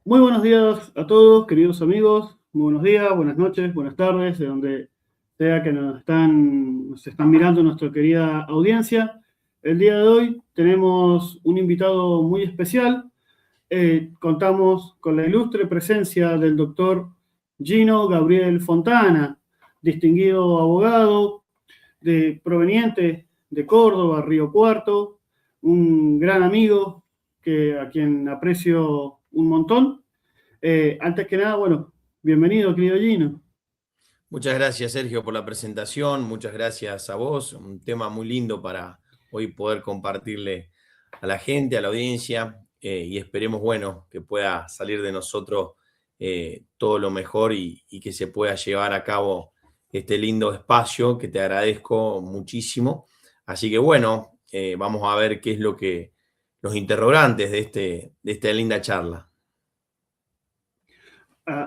Muy buenos días a todos, queridos amigos. Muy buenos días, buenas noches, buenas tardes, de donde sea que nos están mirando nuestra querida audiencia. El día de hoy tenemos un invitado muy especial. Contamos con la ilustre presencia del doctor Gino Gabriel Fontana, distinguido abogado proveniente de Córdoba, Río Cuarto, un gran amigo a quien aprecio un montón. Antes que nada, bueno, bienvenido, querido Gino. Muchas gracias, Sergio, por la presentación. Muchas gracias a vos. Un tema muy lindo para hoy poder compartirle a la gente, a la audiencia, y esperemos, bueno, que pueda salir de nosotros todo lo mejor y que se pueda llevar a cabo este lindo espacio que te agradezco muchísimo. Así que, bueno, vamos a ver qué es los interrogantes de esta linda charla.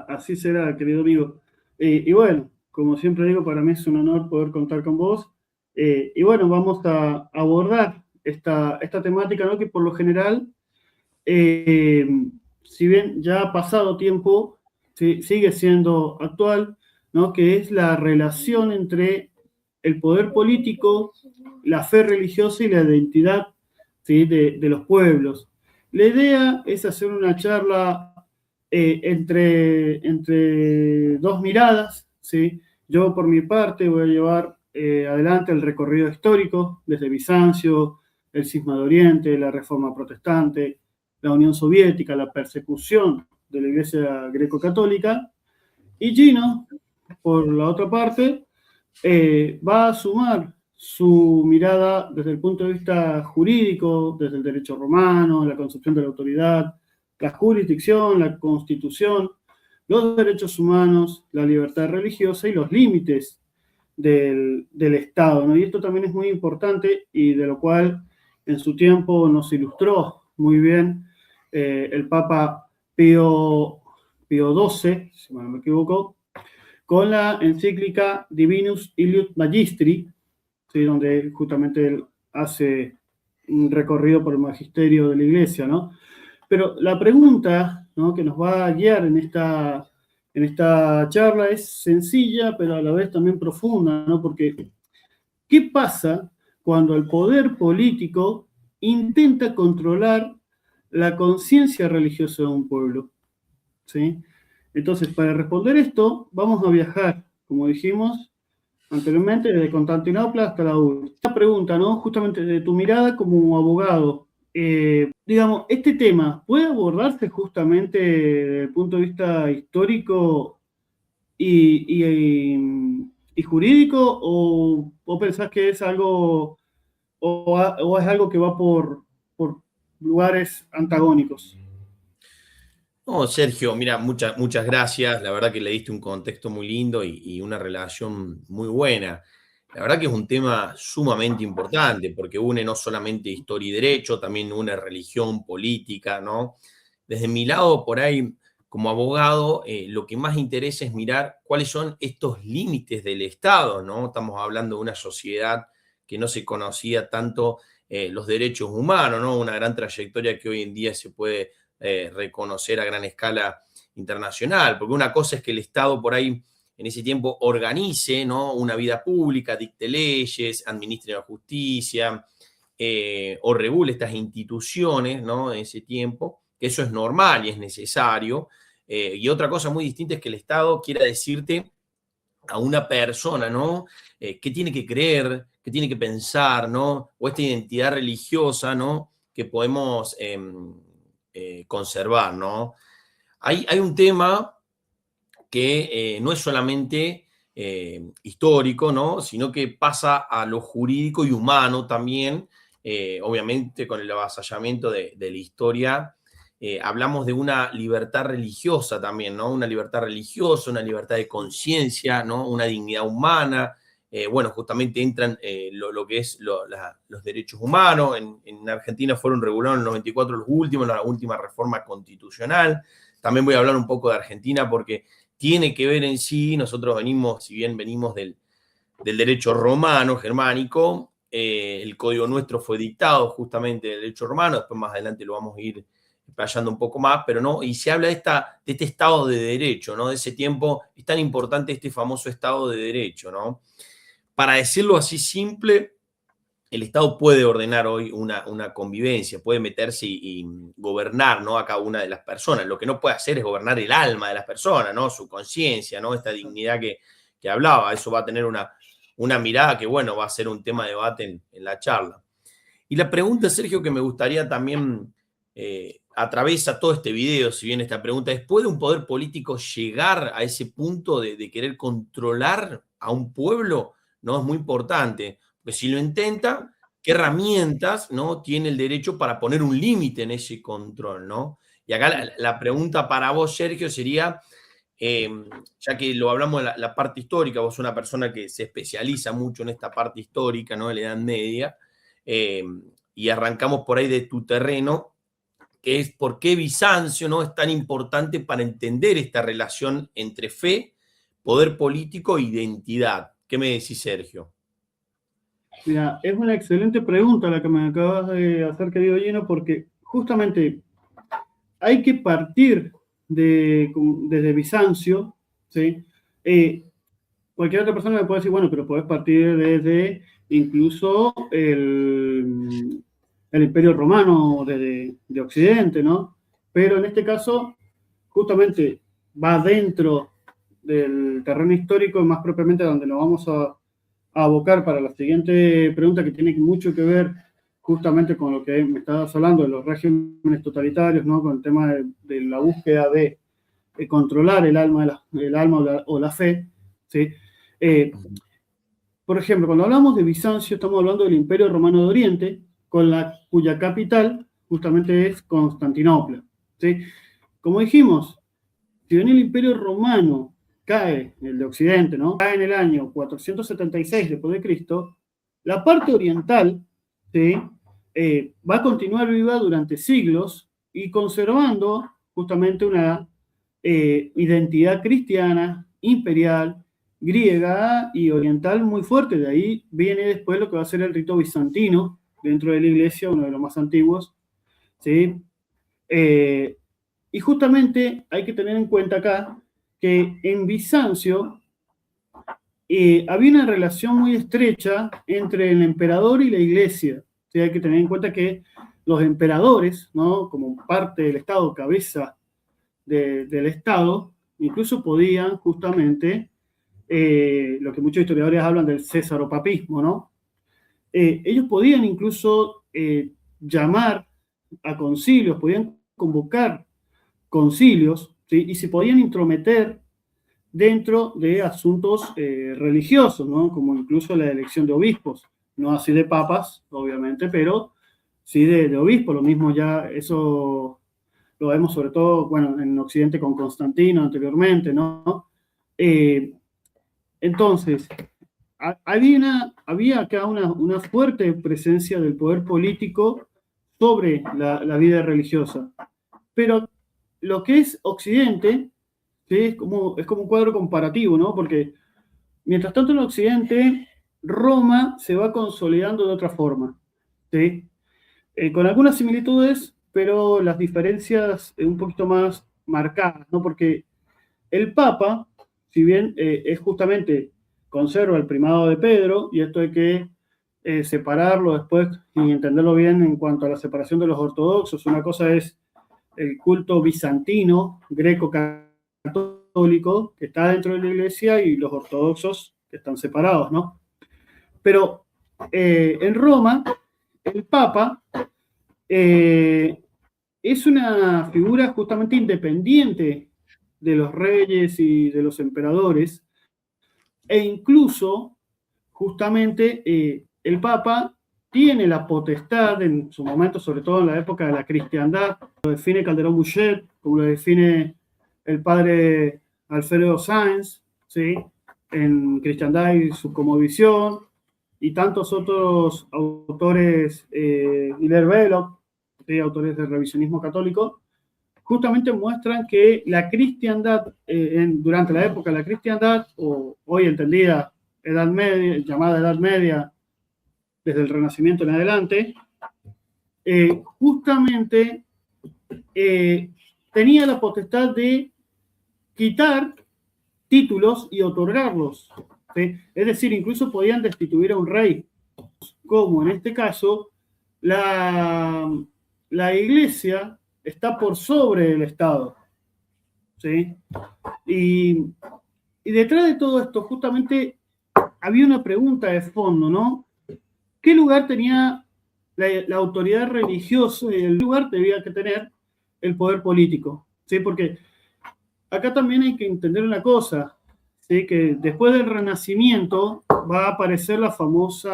Así será, querido amigo. Y bueno, como siempre digo, para mí es un honor poder contar con vos. Y bueno, vamos a abordar esta temática, ¿no? Que por lo general, eh, si bien ya ha pasado tiempo, sigue siendo actual, ¿no? Que es la relación entre el poder político, la fe religiosa y la identidad, ¿sí? de los pueblos. La idea es hacer una charla entre dos miradas, ¿sí? Yo por mi parte voy a llevar adelante el recorrido histórico desde Bizancio, el Cisma de Oriente, la Reforma Protestante, la Unión Soviética, la persecución de la Iglesia Greco-Católica, y Gino, por la otra parte, va a sumar su mirada desde el punto de vista jurídico, desde el derecho romano, la concepción de la autoridad, la jurisdicción, la constitución, los derechos humanos, la libertad religiosa y los límites del Estado, ¿no? Y esto también es muy importante y de lo cual en su tiempo nos ilustró muy bien el Papa Pío XII, si no me equivoco, con la encíclica Divinus Iliud Magistri, ¿sí? Donde justamente él hace un recorrido por el magisterio de la Iglesia, ¿no? Pero la pregunta, ¿no? que nos va a guiar en esta charla es sencilla, pero a la vez también profunda, ¿no? Porque, ¿qué pasa cuando el poder político intenta controlar la conciencia religiosa de un pueblo? ¿Sí? Entonces, para responder esto, vamos a viajar, como dijimos anteriormente, desde Constantinopla hasta la URSS. Esta pregunta, ¿no? Justamente de tu mirada como abogado, digamos, este tema puede abordarse justamente desde el punto de vista histórico y jurídico, o pensás que es algo, o es algo que va por lugares antagónicos? No, Sergio, mira, muchas gracias. La verdad que le diste un contexto muy lindo y una relación muy buena. La verdad que es un tema sumamente importante porque une no solamente historia y derecho, también une religión, política, ¿no? Desde mi lado, por ahí, como abogado, lo que más interesa es mirar cuáles son estos límites del Estado, ¿no? Estamos hablando de una sociedad que no se conocía tanto los derechos humanos, ¿no? Una gran trayectoria que hoy en día se puede reconocer a gran escala internacional, porque una cosa es que el Estado por ahí en ese tiempo organice, ¿no? una vida pública, dicte leyes, administre la justicia o regule estas instituciones, ¿no? en ese tiempo, que eso es normal y es necesario. Y otra cosa muy distinta es que el Estado quiera decirte a una persona, ¿no? ¿Qué tiene que creer? ¿Qué tiene que pensar? ¿No? O esta identidad religiosa, ¿no? Que podemos conservar, ¿no? Hay un tema que no es solamente histórico, ¿no? Sino que pasa a lo jurídico y humano también, obviamente con el avasallamiento de la historia. Hablamos de una libertad religiosa también, ¿no? Una libertad religiosa, una libertad de conciencia, ¿no? Una dignidad humana. Bueno, justamente entran lo que es los derechos humanos. En Argentina fueron regulados en el 94 los últimos, la última reforma constitucional. También voy a hablar un poco de Argentina porque tiene que ver en sí, nosotros venimos, si bien venimos del derecho romano, germánico, el código nuestro fue dictado justamente del derecho romano, después más adelante lo vamos a ir explayando un poco más, pero no, y se habla de este Estado de Derecho, ¿no? De ese tiempo es tan importante este famoso Estado de Derecho, ¿no? Para decirlo así simple, el Estado puede ordenar hoy una convivencia, puede meterse y gobernar, ¿no? A cada una de las personas. Lo que no puede hacer es gobernar el alma de las personas, ¿no? Su conciencia, ¿no? Esta dignidad que hablaba. Eso va a tener una mirada que, bueno, va a ser un tema de debate en la charla. Y la pregunta, Sergio, que me gustaría también atraviesa todo este video, si bien esta pregunta es, ¿puede un poder político llegar a ese punto de querer controlar a un pueblo? No, es muy importante. Porque si lo intenta, ¿qué herramientas, ¿no? Tiene el derecho para poner un límite en ese control, ¿no? Y acá la pregunta para vos, Sergio, sería, ya que lo hablamos de la parte histórica, vos sos una persona que se especializa mucho en esta parte histórica, ¿no? De la Edad Media, y arrancamos por ahí de tu terreno, que es por qué Bizancio, ¿no? Es tan importante para entender esta relación entre fe, poder político e identidad. ¿Qué me decís, Sergio? Mira, es una excelente pregunta la que me acabas de hacer, querido Gino, porque justamente hay que partir desde Bizancio, ¿sí? Cualquier otra persona me puede decir, bueno, pero puedes partir desde incluso el Imperio Romano de Occidente, ¿no? Pero en este caso, justamente va dentro del terreno histórico, más propiamente donde nos vamos a abocar para la siguiente pregunta, que tiene mucho que ver justamente con lo que me estabas hablando de los regímenes totalitarios, ¿no? Con el tema de la búsqueda de controlar el alma o la fe, ¿sí? Por ejemplo, cuando hablamos de Bizancio, estamos hablando del Imperio Romano de Oriente, cuya capital justamente es Constantinopla, ¿sí? Como dijimos, si bien el Imperio Romano cae, el de Occidente, ¿no? Cae en el año 476 después de Cristo, la parte oriental, ¿sí? Va a continuar viva durante siglos y conservando justamente una identidad cristiana, imperial, griega y oriental muy fuerte. De ahí viene después lo que va a ser el rito bizantino dentro de la iglesia, uno de los más antiguos, ¿sí? Y justamente hay que tener en cuenta acá que en Bizancio había una relación muy estrecha entre el emperador y la iglesia. ¿Sí? Hay que tener en cuenta que los emperadores, ¿no? Como parte del Estado, cabeza del Estado, incluso podían justamente, lo que muchos historiadores hablan del césaropapismo, ¿no? Ellos podían incluso llamar a concilios, podían convocar concilios, ¿sí? Y se podían intrometer dentro de asuntos religiosos, ¿no? Como incluso la elección de obispos, no así de papas, obviamente, pero sí de obispos. Lo mismo ya, eso lo vemos sobre todo, bueno, en Occidente con Constantino anteriormente, ¿no? Entonces, había acá una fuerte presencia del poder político sobre la vida religiosa. Pero lo que es Occidente, ¿sí? Es como un cuadro comparativo, ¿no? Porque mientras tanto en Occidente, Roma se va consolidando de otra forma, ¿sí? Con algunas similitudes, pero las diferencias un poquito más marcadas, ¿no? Porque el Papa, si bien es justamente conserva el primado de Pedro, y esto hay que separarlo después y entenderlo bien en cuanto a la separación de los ortodoxos. Una cosa es el culto bizantino, greco-católico, que está dentro de la iglesia, y los ortodoxos que están separados, ¿no? Pero en Roma, el Papa es una figura justamente independiente de los reyes y de los emperadores, e incluso justamente el Papa tiene la potestad en su momento, sobre todo en la época de la cristiandad, lo define Calderón Bouchet, como lo define el padre Alfredo Sáenz, ¿sí? En Cristiandad y su cosmovisión, y tantos otros autores, Hilaire Belloc, ¿sí? Autores del revisionismo católico, justamente muestran que la cristiandad, durante la época de la cristiandad, o hoy entendida Edad Media, llamada Edad Media, desde el Renacimiento en adelante, justamente tenía la potestad de quitar títulos y otorgarlos. ¿Sí? Es decir, incluso podían destituir a un rey, como en este caso la iglesia está por sobre el Estado. ¿Sí? Y detrás de todo esto, justamente, había una pregunta de fondo, ¿no? ¿Qué lugar tenía la autoridad religiosa y el lugar debía que tener el poder político? ¿Sí? Porque acá también hay que entender una cosa, ¿sí? Que después del Renacimiento va a aparecer el famoso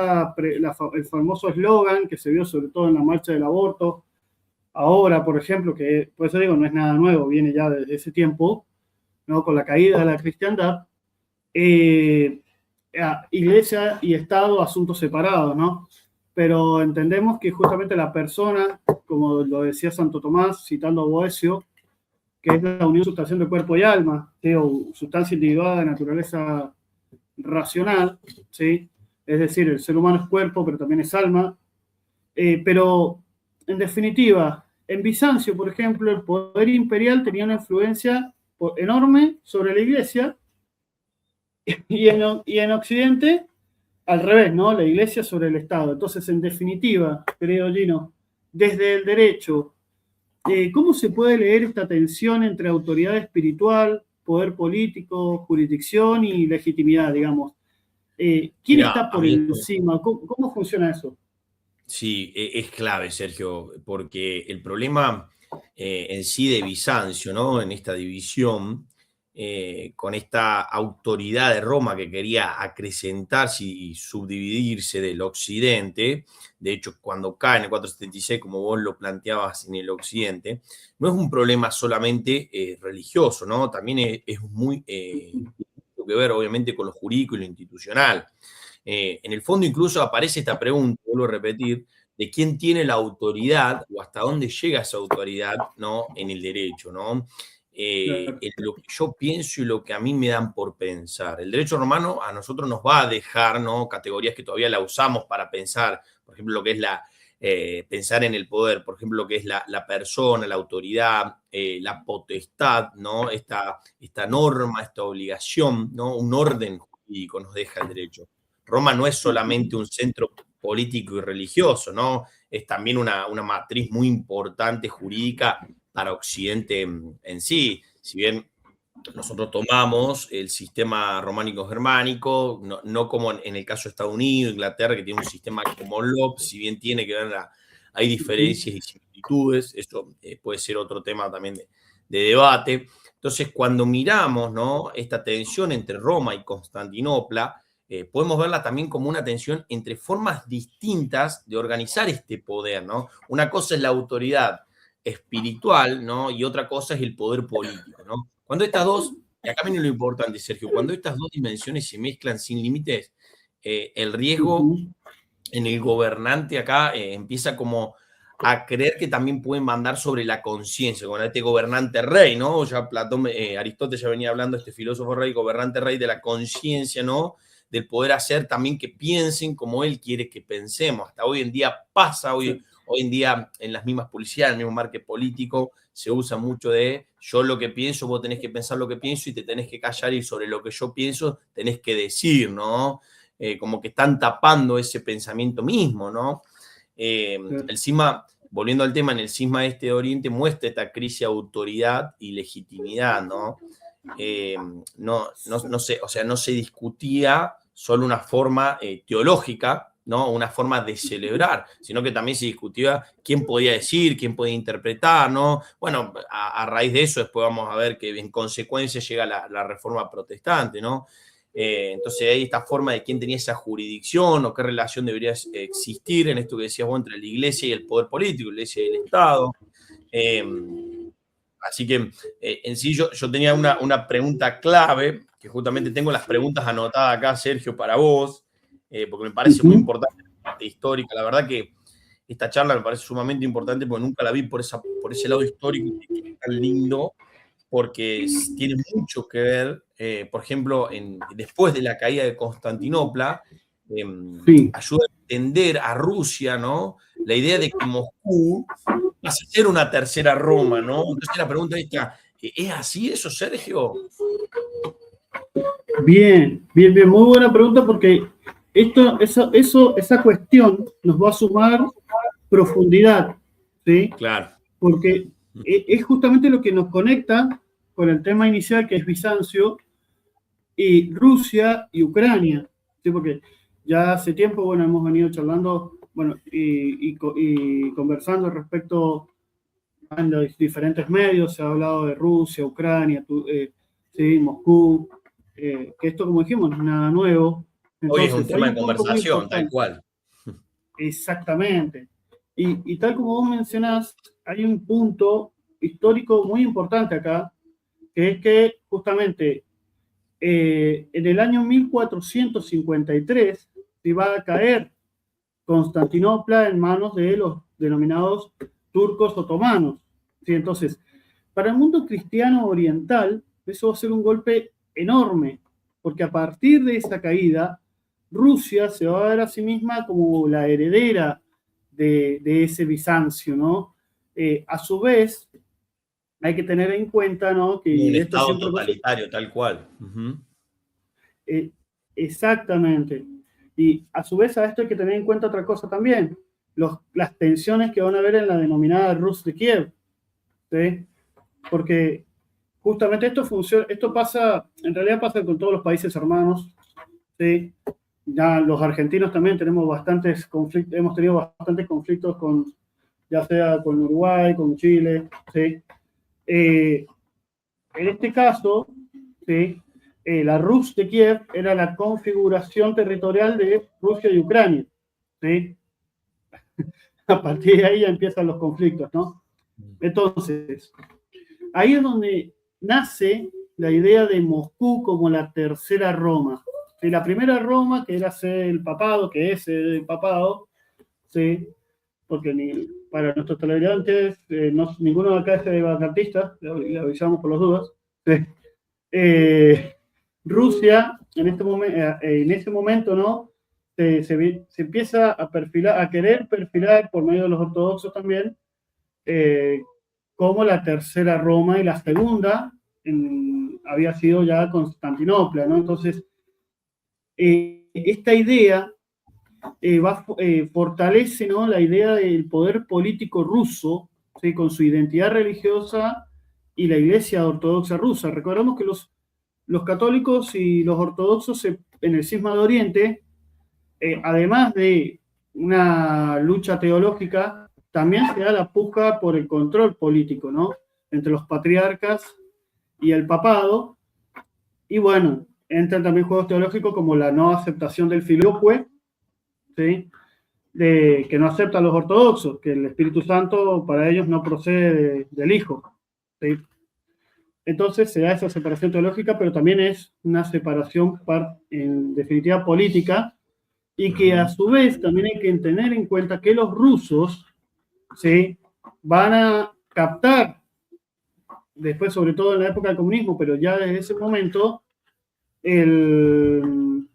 eslogan que se vio sobre todo en la marcha del aborto. Ahora, por ejemplo, que por eso digo, no es nada nuevo, viene ya desde ese tiempo, ¿no? Con la caída de la cristiandad, iglesia y Estado, asuntos separados, ¿no? Pero entendemos que justamente la persona, como lo decía Santo Tomás, citando a Boecio, que es la unión sustancial de cuerpo y alma, ¿sí? O sustancia individual de naturaleza racional, ¿sí? Es decir, el ser humano es cuerpo, pero también es alma. Pero, en definitiva, en Bizancio, por ejemplo, el poder imperial tenía una influencia enorme sobre la iglesia, y en Occidente, al revés, ¿no? La iglesia sobre el Estado. Entonces, en definitiva, creo, Gino, desde el derecho, ¿cómo se puede leer esta tensión entre autoridad espiritual, poder político, jurisdicción y legitimidad, digamos? ¿Quién Mira, está a por mí encima? ¿Cómo funciona eso? sí, es clave, Sergio, porque el problema en sí de Bizancio, ¿no? En esta división, con esta autoridad de Roma que quería acrecentarse y subdividirse del occidente, de hecho, cuando cae en el 476, como vos lo planteabas en el occidente, no es un problema solamente religioso, ¿no? También es muy, tiene que ver obviamente con lo jurídico y lo institucional. En el fondo incluso aparece esta pregunta, vuelvo a repetir, de quién tiene la autoridad o hasta dónde llega esa autoridad, ¿no? En el derecho, ¿no? Claro. En lo que yo pienso y lo que a mí me dan por pensar. El derecho romano a nosotros nos va a dejar, ¿no? Categorías que todavía la usamos para pensar, por ejemplo, lo que es pensar en el poder, por ejemplo, lo que es la persona, la autoridad, la potestad, ¿no? Esta norma, esta obligación, ¿no? Un orden jurídico nos deja el derecho. Roma no es solamente un centro político y religioso, ¿no? Es también una matriz muy importante jurídica para Occidente en sí. Si bien nosotros tomamos el sistema románico-germánico, no como en el caso de Estados Unidos, Inglaterra, que tiene un sistema como Locke, si bien tiene que ver, hay diferencias y similitudes, esto puede ser otro tema también de debate. Entonces, cuando miramos, ¿no? Esta tensión entre Roma y Constantinopla, podemos verla también como una tensión entre formas distintas de organizar este poder, ¿no? Una cosa es la autoridad espiritual, ¿no? Y otra cosa es el poder político, ¿no? Cuando estas dos, y acá viene lo importante, Sergio, cuando estas dos dimensiones se mezclan sin límites, el riesgo en el gobernante acá empieza como a creer que también pueden mandar sobre la conciencia, con este gobernante rey, ¿no? Ya Platón, Aristóteles ya venía hablando, este filósofo rey, gobernante rey de la conciencia, ¿no? Del poder hacer también que piensen como él quiere que pensemos. Hasta hoy en día pasa, hoy en día en las mismas publicidades, en el mismo marketing político, se usa mucho de yo lo que pienso, vos tenés que pensar lo que pienso y te tenés que callar y sobre lo que yo pienso tenés que decir, ¿no? Como que están tapando ese pensamiento mismo, ¿no? El cisma, volviendo al tema, en el cisma este de Oriente muestra esta crisis de autoridad y legitimidad, ¿no? No se discutía solo una forma teológica, ¿no? Una forma de celebrar, sino que también se discutía quién podía decir, quién podía interpretar, ¿no? Bueno, a raíz de eso después vamos a ver que en consecuencia llega la reforma protestante, ¿no? Entonces hay esta forma de quién tenía esa jurisdicción o qué relación debería existir en esto que decías vos entre la iglesia y el poder político, la iglesia y el Estado. Así que en sí yo tenía una pregunta clave, que justamente tengo las preguntas anotadas acá, Sergio, para vos, porque me parece muy importante la parte histórica. La verdad que esta charla me parece sumamente importante porque nunca la vi por ese lado histórico que es tan lindo, porque tiene mucho que ver, por ejemplo, después de la caída de Constantinopla, ayuda a entender a Rusia, ¿no? La idea de que Moscú pasa a ser una tercera Roma, ¿no? Entonces la pregunta está, ¿es así eso, Sergio? Bien, bien, bien, muy buena pregunta porque esa cuestión nos va a sumar profundidad, ¿sí? Claro. Porque es justamente lo que nos conecta con el tema inicial que es Bizancio y Rusia y Ucrania, ¿sí? Porque ya hace tiempo, bueno, hemos venido charlando, bueno, y conversando respecto en los diferentes medios, se ha hablado de Rusia, Ucrania, sí, Moscú, que esto, como dijimos, no es nada nuevo. Hoy es un Entonces, hay tema de un punto muy conversación, tal importante, cual. exactamente. Y tal como vos mencionás, hay un punto histórico muy importante acá, que es que justamente en el año 1453 se va a caer Constantinopla en manos de los denominados turcos otomanos. ¿Sí? Entonces, para el mundo cristiano oriental, eso va a ser un golpe enorme, porque a partir de esa caída, Rusia se va a ver a sí misma como la heredera de ese Bizancio, ¿no? A su vez, hay que tener en cuenta, ¿no? Un Que esto Estado siempre totalitario, tal cual. Uh-huh. eh, exactamente. Y a su vez a esto hay que tener en cuenta otra cosa también, las tensiones que van a haber en la denominada Rus de Kiev, ¿sí? Porque justamente esto pasa, en realidad pasa con todos los países hermanos, ¿sí? Ya los argentinos también tenemos bastantes conflictos, hemos tenido bastantes conflictos con, ya sea con Uruguay, con Chile, ¿sí? En este caso, ¿sí? La Rus de Kiev era la configuración territorial de Rusia y Ucrania, ¿sí? A partir de ahí ya empiezan los conflictos, ¿no? Entonces, ahí es donde nace la idea de Moscú como la tercera Roma. ¿Sí? La primera Roma, que era el papado, que es el papado, ¿sí? Porque para nuestros televidentes, ninguno de acá es vacantista, le avisamos por las dudas. ¿Sí? Eh, Rusia, en ese momento, ¿no? Se empieza a perfilar, a querer perfilar por medio de los ortodoxos también, eh, como la tercera Roma y la segunda había sido ya Constantinopla, ¿no? Entonces, esta idea fortalece, ¿no? La idea del poder político ruso, ¿sí? Con su identidad religiosa y la iglesia ortodoxa rusa. Recordemos que los católicos y los ortodoxos en el Cisma de Oriente, además de una lucha teológica, también se da la puja por el control político, ¿no? Entre los patriarcas y el papado. Y bueno, entran también juegos teológicos como la no aceptación del filioque, ¿sí? Que no aceptan los ortodoxos, que el Espíritu Santo para ellos no procede del Hijo, ¿sí? Entonces se da esa separación teológica, pero también es una separación, en definitiva, política, y que a su vez también hay que tener en cuenta que los rusos, ¿sí? Van a captar, después sobre todo en la época del comunismo, pero ya desde ese momento, el,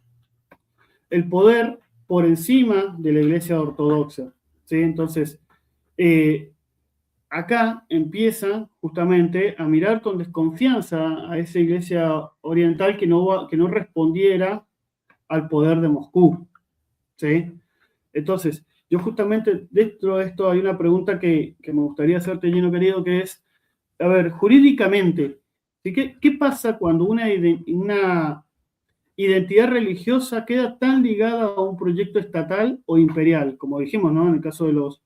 el poder por encima de la iglesia ortodoxa, ¿sí? Entonces, eh, acá empieza justamente a mirar con desconfianza a esa iglesia oriental que no respondiera al poder de Moscú, ¿sí? Entonces, yo justamente dentro de esto hay una pregunta que me gustaría hacerte, Gino querido, que es, a ver, jurídicamente, ¿sí? ¿Qué pasa cuando una identidad religiosa queda tan ligada a un proyecto estatal o imperial? Como dijimos, ¿no? En el caso de los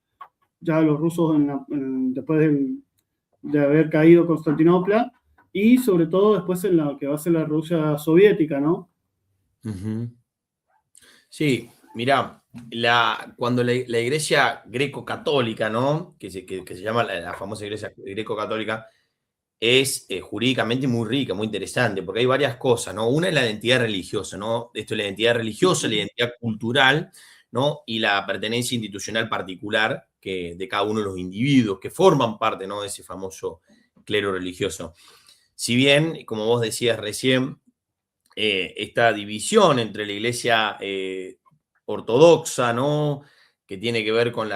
rusos después de haber caído Constantinopla y sobre todo después en la que va a ser la Rusia soviética, ¿no? Uh-huh. Sí, mirá, cuando la iglesia greco-católica, ¿no? Que se llama la famosa iglesia greco-católica, es jurídicamente muy rica, muy interesante, porque hay varias cosas, ¿no? Una es la identidad religiosa, ¿no? Esto es la identidad religiosa, la identidad cultural, ¿no? Y la pertenencia institucional particular de cada uno de los individuos que forman parte, ¿no? De ese famoso clero religioso. Si bien, como vos decías recién, esta división entre la iglesia ortodoxa, ¿no? Que tiene que ver con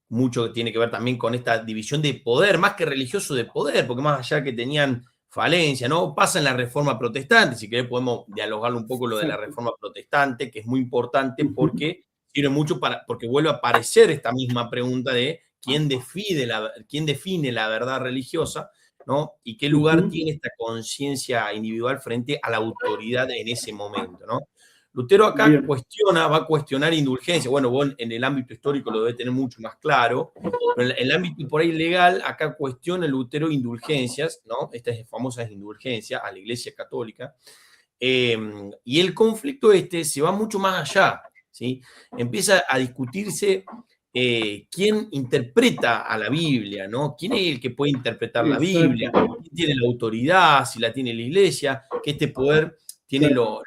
mucho que tiene que ver también con esta división de poder, más que religioso de poder, porque más allá que tenían falencia, ¿no? Pasa en la Reforma Protestante, si querés podemos dialogar un poco lo de la Reforma Protestante, que es muy importante porque sirve mucho porque vuelve a aparecer esta misma pregunta de quién define la verdad religiosa, ¿no? Y qué lugar tiene esta conciencia individual frente a la autoridad en ese momento, ¿no? Lutero acá va a cuestionar indulgencia. Bueno, vos en el ámbito histórico lo debe tener mucho más claro, pero en el ámbito por ahí legal, acá cuestiona Lutero indulgencias, ¿no? Estas famosas indulgencias a la Iglesia Católica. Y el conflicto se va mucho más allá, ¿sí? Empieza a discutirse quién interpreta a la Biblia, ¿no? ¿Quién es el que puede interpretar la Biblia? ¿Quién tiene la autoridad? Si la tiene la Iglesia, que este poder tiene los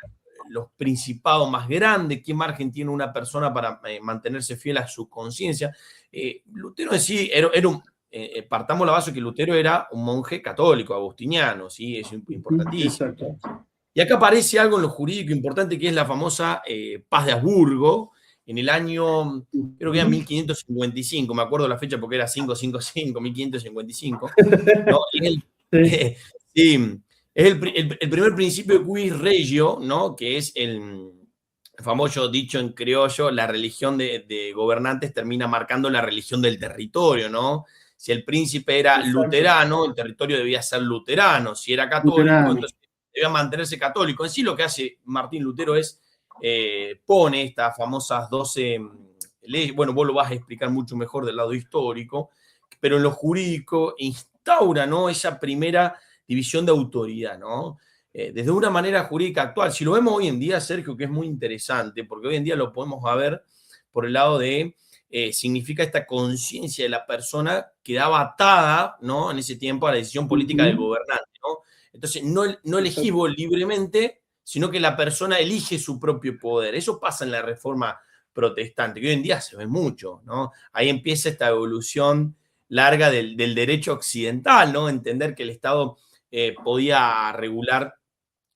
principados más grandes, qué margen tiene una persona para mantenerse fiel a su conciencia. Lutero en sí era un, partamos la base que Lutero era un monje católico, agustiniano, ¿sí? Es importantísimo. Y acá aparece algo en lo jurídico importante que es la famosa Paz de Habsburgo, en el año, creo que era 1555, me acuerdo la fecha porque era 555, 1555, ¿no? Sí. Es el primer principio de quis regio, ¿no? Que es el famoso dicho en criollo, la religión de gobernantes termina marcando la religión del territorio, ¿no? Si el príncipe era luterano, el territorio debía ser luterano. Si era católico, entonces debía mantenerse católico. En sí lo que hace Martín Lutero es, pone estas famosas 12 leyes, bueno, vos lo vas a explicar mucho mejor del lado histórico, pero en lo jurídico instaura, ¿no? Esa primera división de autoridad, ¿no? Desde una manera jurídica actual. Si lo vemos hoy en día, Sergio, que es muy interesante, porque hoy en día lo podemos ver por el lado de, significa esta conciencia de la persona que quedaba atada, ¿no? En ese tiempo a la decisión política del gobernante, ¿no? Entonces, no elegís vos libremente, sino que la persona elige su propio poder. Eso pasa en la Reforma Protestante, que hoy en día se ve mucho, ¿no? Ahí empieza esta evolución larga del derecho occidental, ¿no? Entender que el Estado podía regular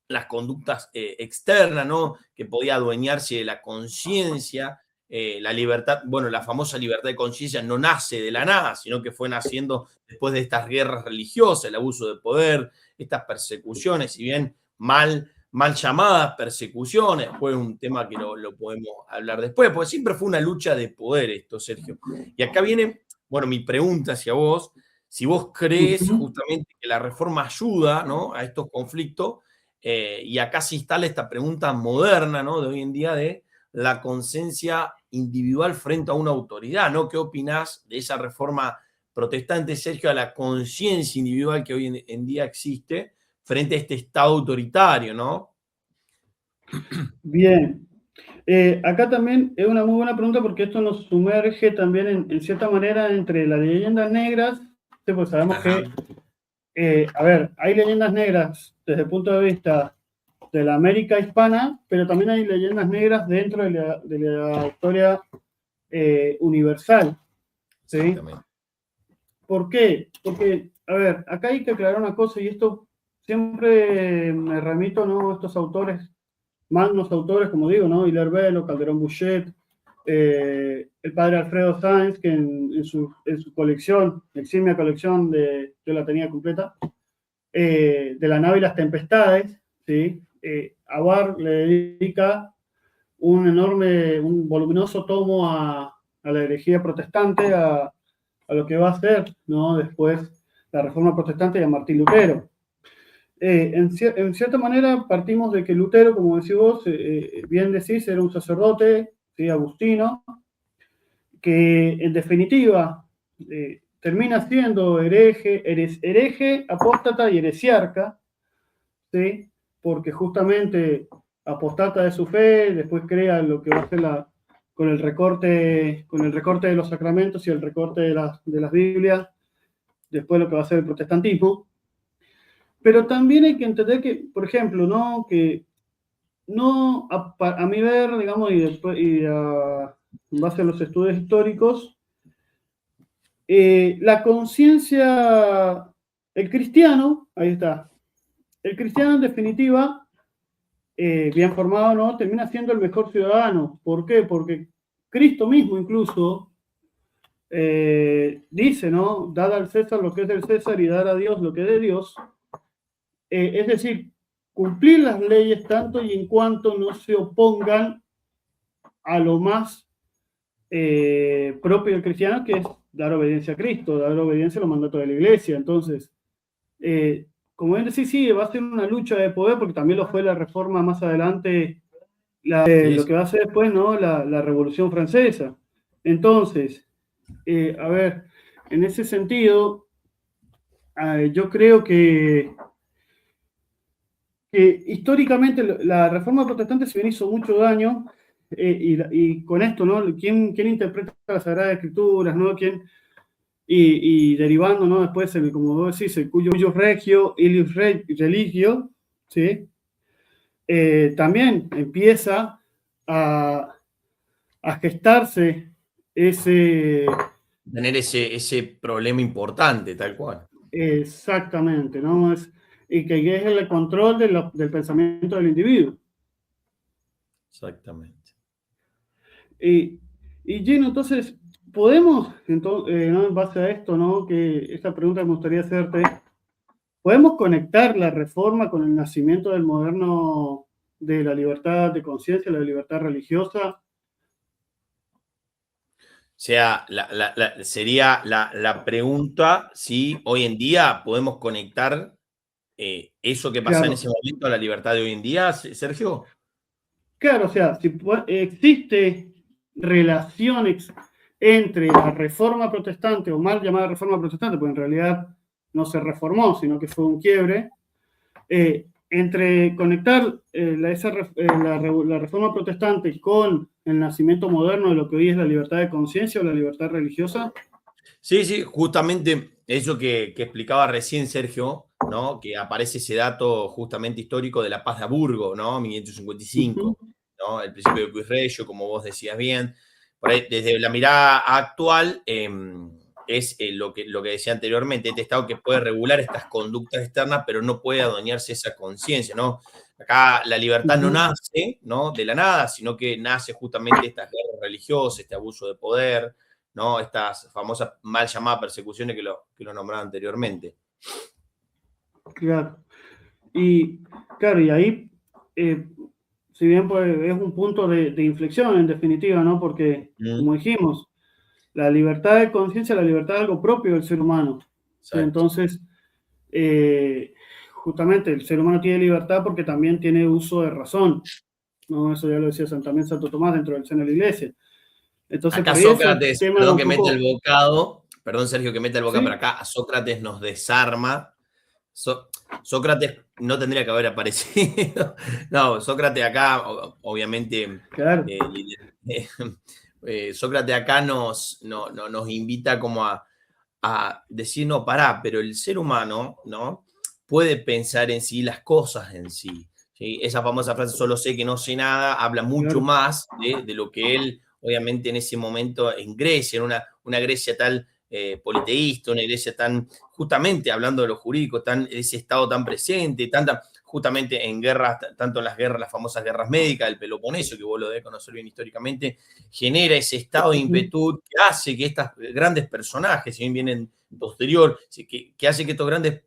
las conductas externas, ¿no? Que podía adueñarse de la conciencia, la libertad, bueno, la famosa libertad de conciencia no nace de la nada, sino que fue naciendo después de estas guerras religiosas, el abuso de poder, estas persecuciones, si bien mal llamadas persecuciones, fue un tema que lo podemos hablar después, porque siempre fue una lucha de poder esto, Sergio. Y acá viene, bueno, mi pregunta hacia vos, si vos crees justamente que la reforma ayuda, ¿no? A estos conflictos, y acá se instala esta pregunta moderna, ¿no? De hoy en día de la conciencia individual frente a una autoridad, ¿no? ¿Qué opinás de esa reforma protestante, Sergio, a la conciencia individual que hoy en día existe frente a este Estado autoritario, ¿no? Bien. Acá también es una muy buena pregunta porque esto nos sumerge también en cierta manera entre las leyendas negras, pues sabemos que, a ver, hay leyendas negras desde el punto de vista de la América hispana, pero también hay leyendas negras dentro de la historia universal. ¿Sí? ¿Por qué? Porque, a ver, acá hay que aclarar una cosa, y esto siempre me remito, ¿no? A estos autores, magnos autores, como digo, ¿no? Hilaire Bello, Calderón Bouchet, el padre Alfredo Sáenz, que en su colección, eximia colección yo la tenía completa, de la nave y las tempestades, ¿sí? Abar le dedica un voluminoso tomo a la herejía protestante, a lo que va a ser, ¿no? Después la Reforma Protestante y a Martín Lutero. En cierta manera partimos de que Lutero, como decís vos, bien decís, era un sacerdote, ¿sí? Agustino, que en definitiva termina siendo hereje, apóstata y heresiarca, ¿sí? Porque justamente apostata de su fe, después crea lo que va a ser con el recorte de los sacramentos y el recorte de las Biblias, después lo que va a ser el protestantismo. Pero también hay que entender que, por ejemplo, ¿no? Que no, a mi ver, digamos, en base a los estudios históricos, la conciencia, el cristiano, ahí está, el cristiano en definitiva, bien formado, ¿no? Termina siendo el mejor ciudadano. ¿Por qué? Porque Cristo mismo incluso dice, ¿no? Dar al César lo que es del César y dar a Dios lo que es de Dios. Es decir, cumplir las leyes tanto y en cuanto no se opongan a lo más propio del cristiano, que es dar obediencia a Cristo, dar obediencia a los mandatos de la iglesia. Entonces, como bien decís, sí, va a ser una lucha de poder, porque también lo fue la reforma más adelante, Sí, lo que va a ser después, ¿no? La Revolución Francesa. Entonces, a ver, en ese sentido, yo creo que históricamente la reforma protestante se bien hizo mucho daño, y con esto, ¿no? ¿Quién interpreta las Sagradas Escrituras, ¿no? Y derivando, ¿no? Después, como vos decís, el cuyo regio, ilius religio, ¿sí? También empieza a, a gestarse ese, tener ese problema importante, tal cual. exactamente, ¿no? Y que es el control del pensamiento del individuo. Exactamente. Y Gino, entonces, podemos, ¿no? En base a esto, ¿no? Que esta pregunta me gustaría hacerte, ¿podemos conectar la reforma con el nacimiento del moderno de la libertad de conciencia, la libertad religiosa? O sea, sería la pregunta si hoy en día podemos conectar eso que pasa en Claro, ese momento a la libertad de hoy en día, Sergio. claro, o sea, si existe relaciones entre la reforma protestante, o mal llamada reforma protestante, porque en realidad no se reformó, sino que fue un quiebre, entre conectar la reforma protestante con el nacimiento moderno de lo que hoy es la libertad de conciencia o la libertad religiosa. Sí, sí, justamente eso que explicaba recién Sergio, ¿no? Que aparece ese dato justamente histórico de la Paz de Aburgo, ¿no? 1555, ¿no? El principio de Quis como vos decías bien. Por ahí, desde la mirada actual, es lo que decía anteriormente, este Estado que puede regular estas conductas externas, pero no puede adueñarse esa conciencia, ¿no? Acá la libertad no nace, ¿no? De la nada, sino que nace justamente estas guerras religiosas, este abuso de poder, ¿no? Estas famosas mal llamadas persecuciones que lo nombraba anteriormente. Claro. Y claro, y ahí, eh, si bien pues, es un punto de inflexión en definitiva, ¿no? Porque, Mm, como dijimos, la libertad de conciencia, la libertad es algo propio del ser humano. ¿Sí? exacto. Entonces, justamente el ser humano tiene libertad porque también tiene uso de razón, ¿no? Eso ya lo decía también Santo Tomás dentro del seno de la iglesia. Entonces, Acá por ahí ese Sócrates, tema perdón un que meta el poco, bocado, perdón Sergio que meta el bocado, pero sí, acá a Sócrates nos desarma. Sócrates no tendría que haber aparecido. No, Sócrates acá, obviamente, claro, eh, Sócrates acá nos invita como a decir, no, pará, pero el ser humano, ¿no? Puede pensar en sí las cosas en sí. ¿Sí? Esa famosa frase, solo sé que no sé nada, habla mucho claro. más de lo que él, obviamente, en ese momento en Grecia, en una Grecia tal politeísta, una iglesia tan, justamente hablando de lo jurídico, ese estado tan presente, tanta, justamente en guerras, tanto en las guerras, las famosas guerras médicas del Peloponeso, que vos lo debés conocer bien históricamente, genera ese estado de impetud que hace que estos grandes personajes, si bien vienen posterior, que hace que estos grandes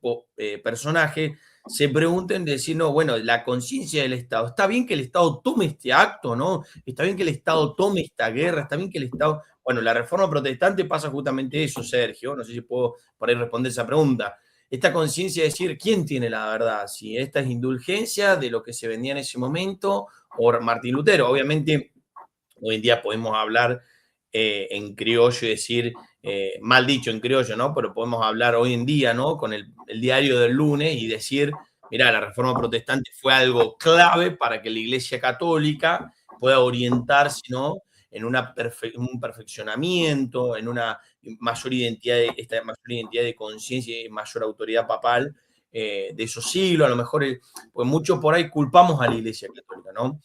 personajes se pregunten, decir, no, bueno, la conciencia del Estado, está bien que el Estado tome este acto, ¿no? Está bien que el Estado tome esta guerra, está bien que el Estado... Bueno, la reforma protestante pasa justamente eso, Sergio, no sé si puedo por ahí responder esa pregunta. Esta conciencia de decir quién tiene la verdad, si esta es indulgencia de lo que se vendía en ese momento o Martín Lutero. Obviamente, hoy en día podemos hablar en criollo y decir, mal dicho en criollo, ¿no? Pero podemos hablar hoy en día, ¿no? Con el diario del lunes y decir, mira, la reforma protestante fue algo clave para que la Iglesia Católica pueda orientarse, ¿no? En un perfeccionamiento, en una mayor identidad esta mayor identidad de conciencia y mayor autoridad papal de esos siglos. A lo mejor, pues mucho por ahí culpamos a la Iglesia Católica, ¿no?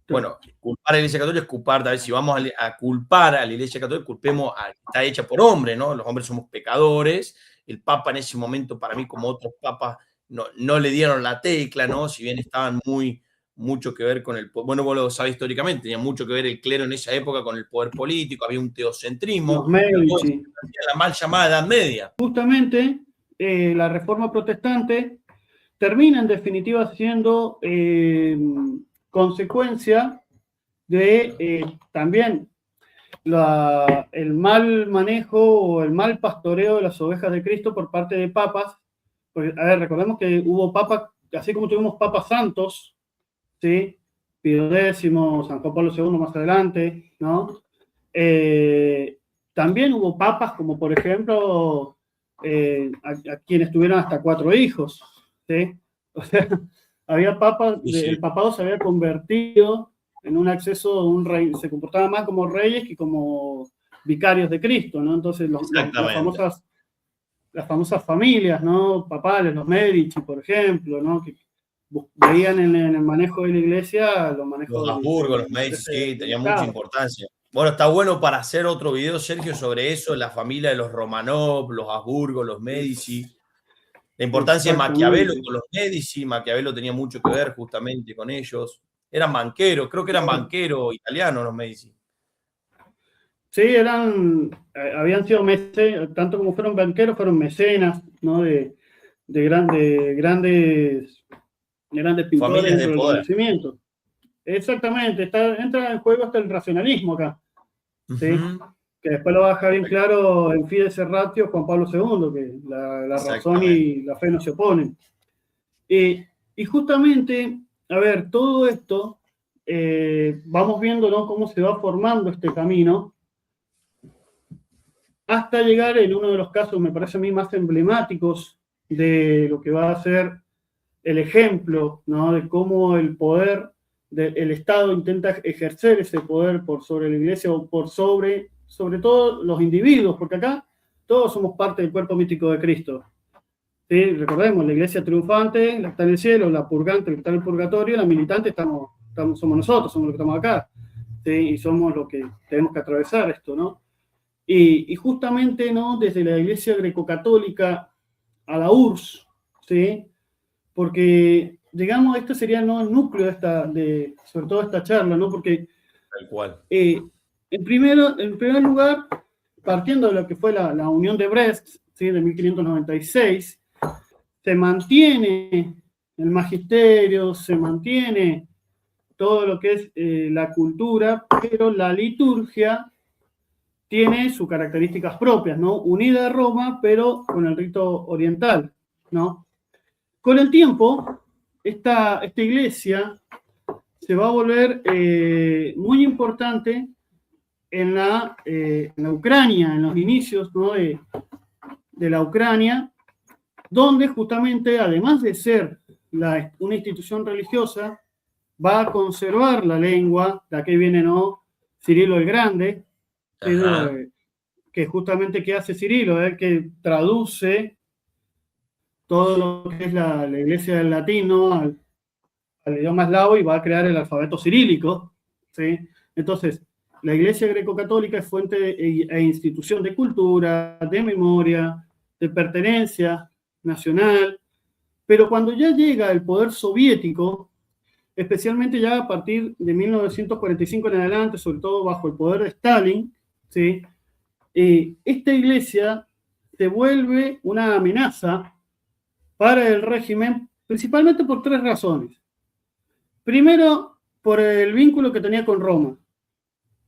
Bueno, culpar a la Iglesia Católica es culpar, tal vez si vamos a culpar a la Iglesia Católica, culpemos a está hecha por hombres, ¿no? Los hombres somos pecadores. El Papa en ese momento, para mí, como otros papas, no le dieron la tecla, ¿no? Si bien estaban muy, mucho que ver con el... Bueno, vos lo sabés históricamente, tenía mucho que ver el clero en esa época con el poder político, había un teocentrismo, Los Medici. la mal llamada Edad Media. Justamente, la Reforma Protestante termina en definitiva siendo consecuencia de también el mal manejo o el mal pastoreo de las ovejas de Cristo por parte de papas. Porque, a ver, recordemos que hubo papas, así como tuvimos papas santos, ¿sí? Pío X, San Juan Pablo II más adelante, ¿no? También hubo papas como, por ejemplo, a quienes tuvieron hasta 4 hijos, ¿sí? O sea, había papas, el papado se había convertido en un acceso de un rey, se comportaba más como reyes que como vicarios de Cristo, ¿no? Entonces las famosas familias, ¿no? Papales, los Medici, por ejemplo, ¿no? Que veían en el manejo de la iglesia los Habsburgo, los Medici, sí, tenía mucha importancia. Bueno, está bueno para hacer otro video, Sergio, sobre eso, la familia de los Romanov, los Habsburgo, los Medici. La importancia de Maquiavelo con los Medici. Maquiavelo tenía mucho que ver justamente con ellos. Eran banqueros, creo que eran banqueros italianos los Medici. Sí, habían sido mecenas, tanto como fueron banqueros, fueron mecenas, ¿no? De grandes pintores dentro del Renacimiento. Exactamente, entra en juego hasta el racionalismo acá, ¿sí? Que después lo baja bien claro en Fides Serratio Juan Pablo II, que la razón y la fe no se oponen. Y justamente, a ver, todo esto, vamos viendo, ¿no?, cómo se va formando este camino, hasta llegar en uno de los casos, me parece a mí, más emblemáticos de lo que va a ser el ejemplo, ¿no?, de cómo el poder del Estado intenta ejercer ese poder por sobre la Iglesia o por sobre todo los individuos, porque acá todos somos parte del cuerpo místico de Cristo. ¿Sí? Recordemos, la Iglesia triunfante, la que está en el cielo, la purgante, la que está en el purgatorio, la militante somos nosotros, somos los que estamos acá, ¿sí? Y somos los que tenemos que atravesar esto, ¿no? Y justamente, ¿no?, desde la Iglesia greco-católica a la URSS, ¿sí? Porque, digamos, este sería, ¿no?, el núcleo sobre todo esta charla, ¿no? Porque tal cual. En primer lugar, partiendo de lo que fue la Unión de Brest, ¿sí?, de 1596, se mantiene el magisterio, se mantiene todo lo que es la cultura, pero la liturgia tiene sus características propias, ¿no? Unida a Roma, pero con el rito oriental, ¿no? Con el tiempo, esta iglesia se va a volver muy importante en la Ucrania, en los inicios, ¿no?, de la Ucrania, donde justamente, además de ser una institución religiosa, va a conservar la lengua, de aquí viene, ¿no?, Cirilo el Grande, que justamente, ¿qué hace Cirilo? Es el que traduce todo lo que es la iglesia del latín, ¿no?, al idioma eslavo, y va a crear el alfabeto cirílico, ¿sí? Entonces, la Iglesia greco-católica es fuente e institución de cultura, de memoria, de pertenencia nacional, pero cuando ya llega el poder soviético, especialmente ya a partir de 1945 en adelante, sobre todo bajo el poder de Stalin, ¿sí?, esta iglesia se vuelve una amenaza para el régimen, principalmente por 3 razones. Primero, por el vínculo que tenía con Roma,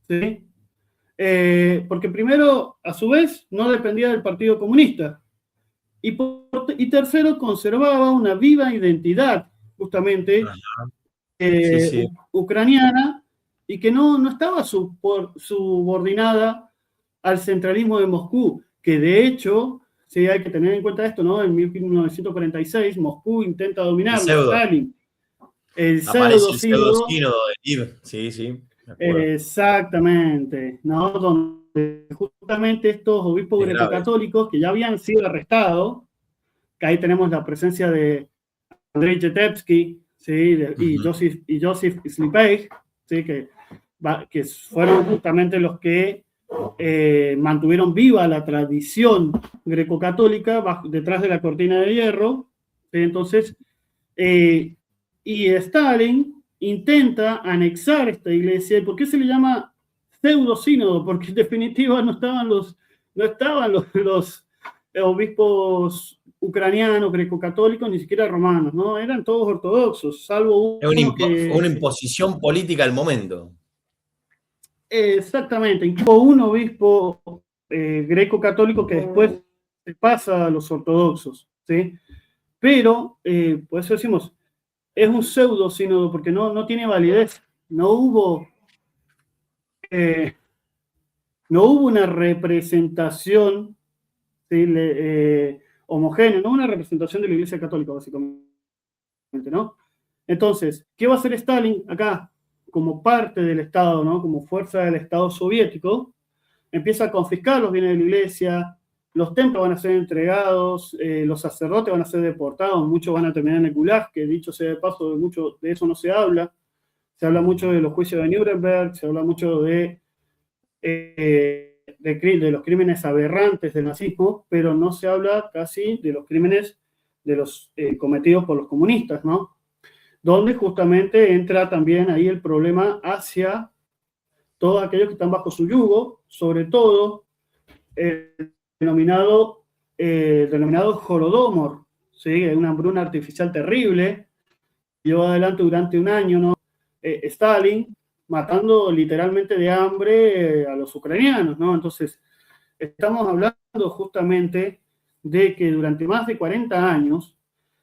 ¿sí? Porque primero, a su vez, no dependía del Partido Comunista. Y tercero, conservaba una viva identidad, justamente, ucraniana, y que no estaba subordinada al centralismo de Moscú, que de hecho, sí hay que tener en cuenta esto, ¿no? En 1946, Moscú intenta dominarlo, Stalin. El pseudo-sínodo de Kiev, sí. Exactamente, ¿no? Donde justamente estos obispos greco-católicos que ya habían sido arrestados, que ahí tenemos la presencia de Andrei Jetevsky, ¿sí?, y Joseph Slippeig, ¿sí?, que fueron justamente los que mantuvieron viva la tradición greco-católica detrás de la cortina de hierro, ¿sí? Entonces, y Stalin intenta anexar esta iglesia. ¿Y por qué se le llama pseudo-sínodo? Porque en definitiva no estaban los obispos ucranianos, greco-católicos, ni siquiera romanos, ¿no? Eran todos ortodoxos, salvo Es uno fue una que... imposición política al momento. Exactamente, incluso un obispo greco-católico que después se pasa a los ortodoxos, ¿sí? Pero, por eso decimos, es un pseudo-sínodo porque no tiene validez. No hubo una representación, ¿sí? Homogénea, no una representación de la Iglesia Católica, básicamente, ¿no? Entonces, ¿qué va a hacer Stalin acá? Como parte del Estado, ¿no? Como fuerza del Estado soviético, empieza a confiscar los bienes de la Iglesia, los templos van a ser entregados, los sacerdotes van a ser deportados, muchos van a terminar en el Gulag, que dicho sea de paso, mucho de eso no se habla. Se habla mucho de los juicios de Nuremberg, se habla mucho de los crímenes aberrantes del nazismo, pero no se habla casi de los crímenes cometidos por los comunistas, ¿no? Donde justamente entra también ahí el problema hacia todos aquellos que están bajo su yugo, sobre todo el denominado Holodomor, ¿sí? Una hambruna artificial terrible, llevó adelante durante un año, ¿no? Stalin, matando literalmente de hambre a los ucranianos, ¿no? Entonces, estamos hablando justamente de que durante más de 40 años,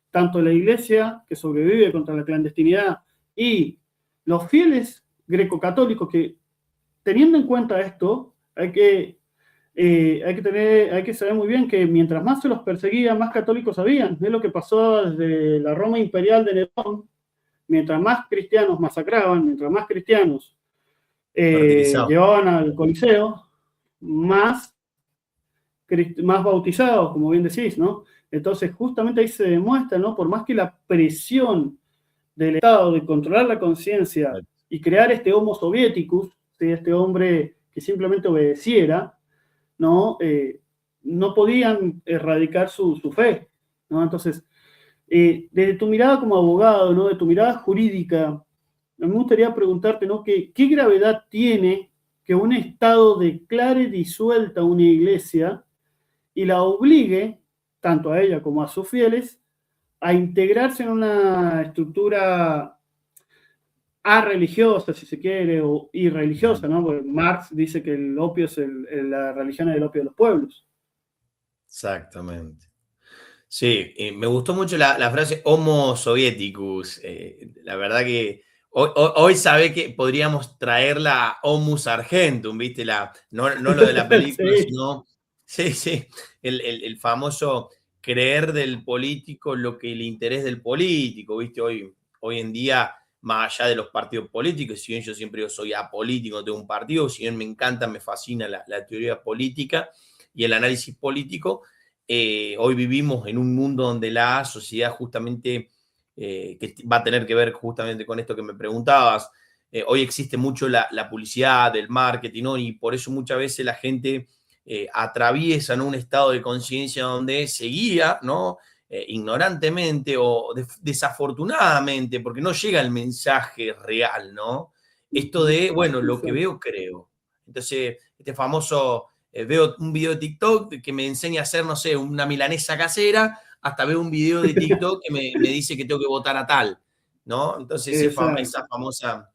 tanto la iglesia que sobrevive contra la clandestinidad y los fieles greco-católicos que, teniendo en cuenta esto, hay que saber muy bien que mientras más se los perseguía, más católicos habían. Es lo que pasó desde la Roma imperial de Nerón. Mientras más cristianos masacraban, mientras más cristianos llevaban al Coliseo, más bautizados, como bien decís, ¿no? Entonces, justamente ahí se demuestra, ¿no? Por más que la presión del Estado de controlar la conciencia y crear este homo soviéticus, ¿sí? Este hombre que simplemente obedeciera, ¿no? No podían erradicar su fe, ¿no? Entonces, desde tu mirada como abogado, ¿no? De tu mirada jurídica, me gustaría preguntarte, ¿no? ¿Qué gravedad tiene que un Estado declare disuelta una iglesia y la obligue, tanto a ella como a sus fieles, a integrarse en una estructura religiosa, si se quiere, o irreligiosa, ¿no? Porque Marx dice que el opio es la religión es el opio de los pueblos. Exactamente. Sí, me gustó mucho la frase Homo Sovieticus. La verdad que hoy sabe que podríamos traerla a Homus Argentum, ¿viste? No lo de la película, Sí. sino sí, el famoso creer del político lo que el interés del político, ¿viste? Hoy en día, más allá de los partidos políticos, si bien yo siempre soy apolítico, no tengo un partido, si bien me encanta, me fascina la teoría política y el análisis político, hoy vivimos en un mundo donde la sociedad justamente, que va a tener que ver justamente con esto que me preguntabas, hoy existe mucho la publicidad, el marketing, ¿no? Y por eso muchas veces la gente atraviesa, ¿no? Un estado de conciencia donde se guía, ¿no? Ignorantemente o desafortunadamente, porque no llega el mensaje real, ¿no? Esto de, bueno, lo que veo, creo. Entonces, este famoso veo un video de TikTok que me enseña a hacer, no sé, una milanesa casera, hasta veo un video de TikTok que me dice que tengo que votar a tal, ¿no? Entonces esa famosa,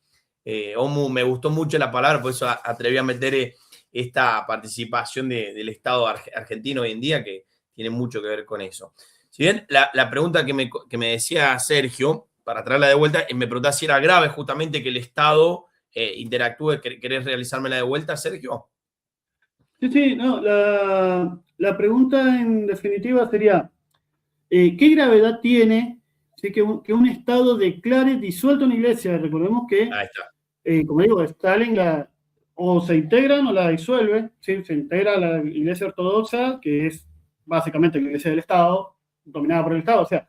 me gustó mucho la palabra, por eso atreví a meter esta participación del Estado argentino hoy en día, que tiene mucho que ver con eso. Si bien la pregunta que me decía Sergio, para traerla de vuelta, me preguntaba si era grave justamente que el Estado interactúe. ¿Querés realizármela de vuelta, Sergio? Sí, no, la pregunta en definitiva sería, ¿qué gravedad tiene, ¿sí? que un Estado declare disuelta una iglesia? Recordemos que, como digo, Stalin o se integran o la disuelve, ¿sí? Se integra a la iglesia ortodoxa, que es básicamente la iglesia del Estado, dominada por el Estado. O sea,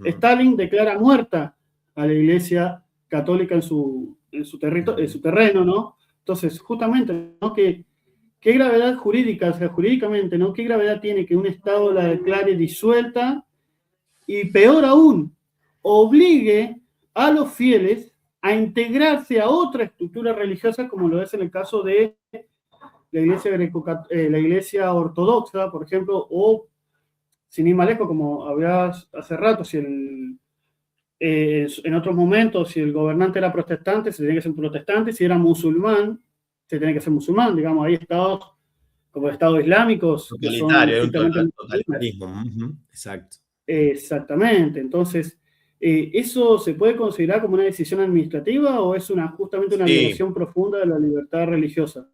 Stalin declara muerta a la iglesia católica en su terreno, ¿no? Entonces, justamente, ¿no? ¿Qué gravedad jurídica, o sea, jurídicamente, ¿no? ¿Qué gravedad tiene que un Estado la declare disuelta y, peor aún, obligue a los fieles a integrarse a otra estructura religiosa, como lo es en el caso de la iglesia ortodoxa, por ejemplo, o sin ir más lejos, como habías hace rato, si en otros momentos, si el gobernante era protestante, se tenía que ser protestante, si era musulmán, se tenía que ser musulmán, digamos, hay estados como estados islámicos que son Totalitario, hay un estrictamente musulmanes. totalitarismo. Exacto. Exactamente, entonces, ¿eso se puede considerar como una decisión administrativa o es justamente una Sí, violación profunda de la libertad religiosa?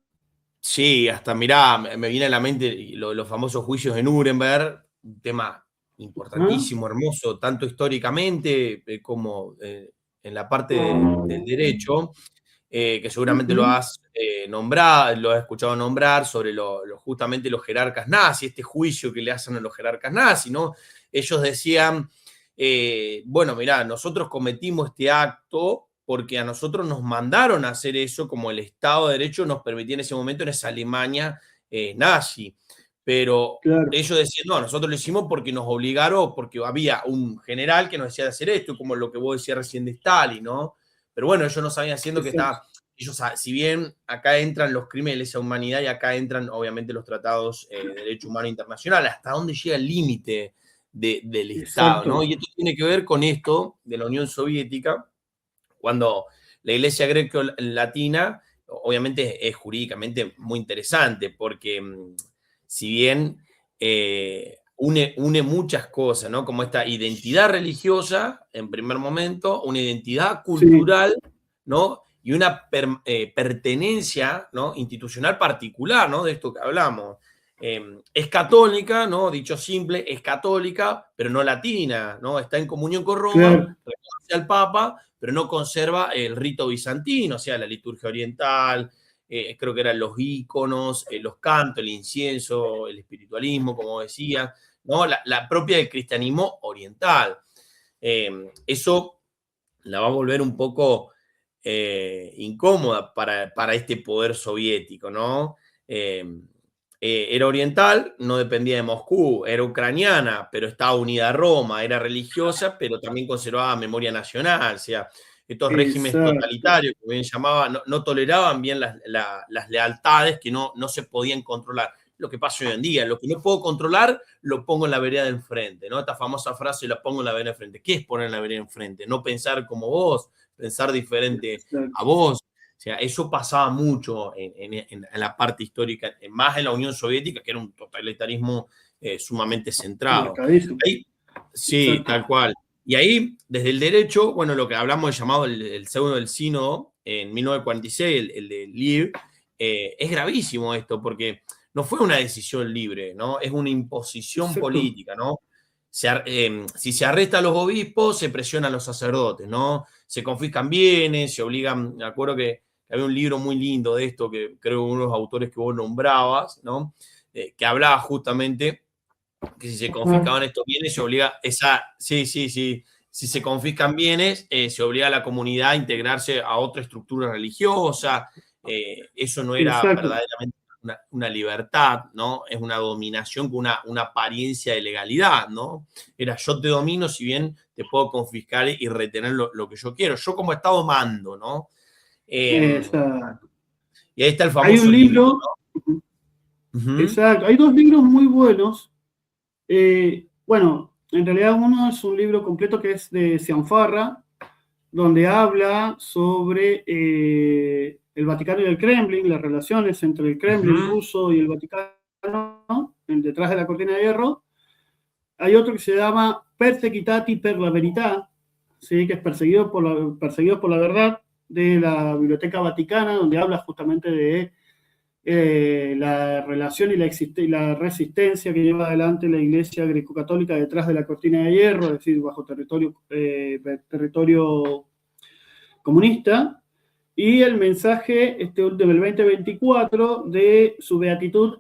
sí, hasta mirá, me viene a la mente los famosos juicios de Nuremberg, un tema ¿Ah? importantísimo, hermoso, tanto históricamente como en la parte del derecho, que seguramente lo Ujú. has nombrado, lo has escuchado nombrar sobre justamente los jerarcas nazis, este juicio que le hacen a los jerarcas nazis, ¿no? Ellos decían, bueno, mirá, nosotros cometimos este acto porque a nosotros nos mandaron a hacer eso, como el Estado de Derecho nos permitía en ese momento en esa Alemania nazi. Pero Claro, ellos decían, no, nosotros lo hicimos porque nos obligaron, porque había un general que nos decía de hacer esto, como lo que vos decías recién de Stalin, ¿no? Pero bueno, ellos no sabían haciendo que exacto. estaba, ellos, si bien acá entran los crímenes de lesa humanidad y acá entran obviamente los tratados de derecho humano internacional, hasta dónde llega el límite del Estado, ¿no? Exacto. Y esto tiene que ver con esto de la Unión Soviética, cuando la Iglesia greco-latina, obviamente es jurídicamente muy interesante, porque si bien une muchas cosas, ¿no? Como esta identidad religiosa, en primer momento, una identidad Sí, cultural, ¿no? Y una pertenencia, ¿no? Institucional particular, ¿no? De esto que hablamos. Es católica, ¿no? Dicho simple, es católica, pero no latina, ¿no? Está en comunión con Roma, claro, reconoce al Papa, pero no conserva el rito bizantino, o sea, la liturgia oriental, creo que eran los íconos, los cantos, el incienso, el espiritualismo, como decía, ¿no? La propia del cristianismo oriental. Eso la va a volver un poco incómoda para este poder soviético, ¿no? Eh, era oriental, no dependía de Moscú, era ucraniana, pero estaba unida a Roma, era religiosa, pero también conservaba memoria nacional, o sea, estos regímenes exacto. totalitarios, como bien llamaba, no toleraban bien las lealtades que no se podían controlar. Lo que pasa hoy en día, lo que no puedo controlar, lo pongo en la vereda de enfrente, ¿no? Esta famosa frase, la pongo en la vereda de enfrente. ¿Qué es poner en la vereda de enfrente? No pensar como vos, pensar diferente a Exacto. vos. O sea, eso pasaba mucho en la parte histórica, más en la Unión Soviética, que era un totalitarismo sumamente centrado. Marcadísimo. Ahí, sí, Exacto. tal cual. Y ahí, desde el derecho, bueno, lo que hablamos de llamado el segundo del sínodo, en 1946, el de Lviv, es gravísimo esto, porque no fue una decisión libre, ¿no? Es una imposición Exacto. política, ¿no? Si se arresta a los obispos, se presiona a los sacerdotes, ¿no? Se confiscan bienes, se obligan, me acuerdo que había un libro muy lindo de esto, que creo uno de los autores que vos nombrabas, ¿no? Que hablaba justamente que si se Ah, confiscaban estos bienes, se obliga, sí, si se confiscan bienes, se obliga a la comunidad a integrarse a otra estructura religiosa, eso no era exacto. verdaderamente una libertad, ¿no? Es una dominación con una apariencia de legalidad, ¿no? Era yo te domino, si bien te puedo confiscar y retener lo que yo quiero. Yo como Estado mando, ¿no? Eh, Exacto. y ahí está el Hay famoso un libro, libro, ¿no? Ujú. exacto, hay dos libros muy buenos. Bueno, en realidad uno es un libro completo que es de Cianfarra, donde habla sobre el Vaticano y el Kremlin, las relaciones entre el Kremlin Ujú. ruso y el Vaticano, detrás de la cortina de hierro. Hay otro que se llama Perseguitati per la Verità, ¿sí? Que es Perseguidos por la Verdad, de la Biblioteca Vaticana, donde habla justamente de la relación y la resistencia que lleva adelante la Iglesia greco-católica detrás de la cortina de hierro, es decir, bajo territorio comunista, y el mensaje del 2024 de su beatitud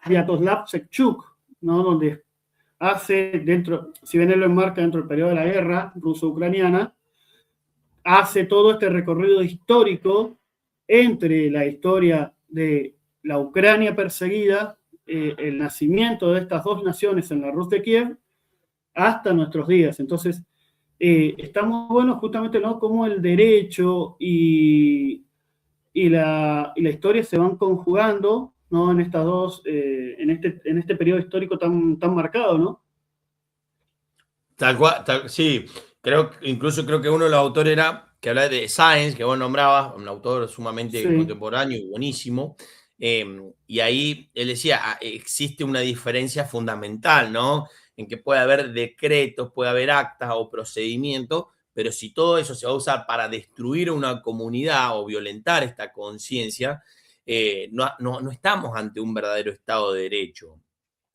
Sviatoslav Shevchuk, ¿no? Donde hace si bien él lo enmarca dentro del periodo de la guerra ruso-ucraniana, hace todo este recorrido histórico entre la historia de la Ucrania perseguida, el nacimiento de estas dos naciones en la Rus de Kiev, hasta nuestros días. Entonces, está muy bueno justamente, ¿no? Cómo el derecho y la historia se van conjugando, ¿no? En estas dos, en este periodo histórico tan marcado, ¿no? Tal cual, sí, incluso creo que uno de los autores era, que hablaba de Sáenz, que vos nombrabas, un autor sumamente Sí. contemporáneo y buenísimo, y ahí él decía, existe una diferencia fundamental, ¿no? En que puede haber decretos, puede haber actas o procedimientos, pero si todo eso se va a usar para destruir una comunidad o violentar esta conciencia, no estamos ante un verdadero Estado de Derecho.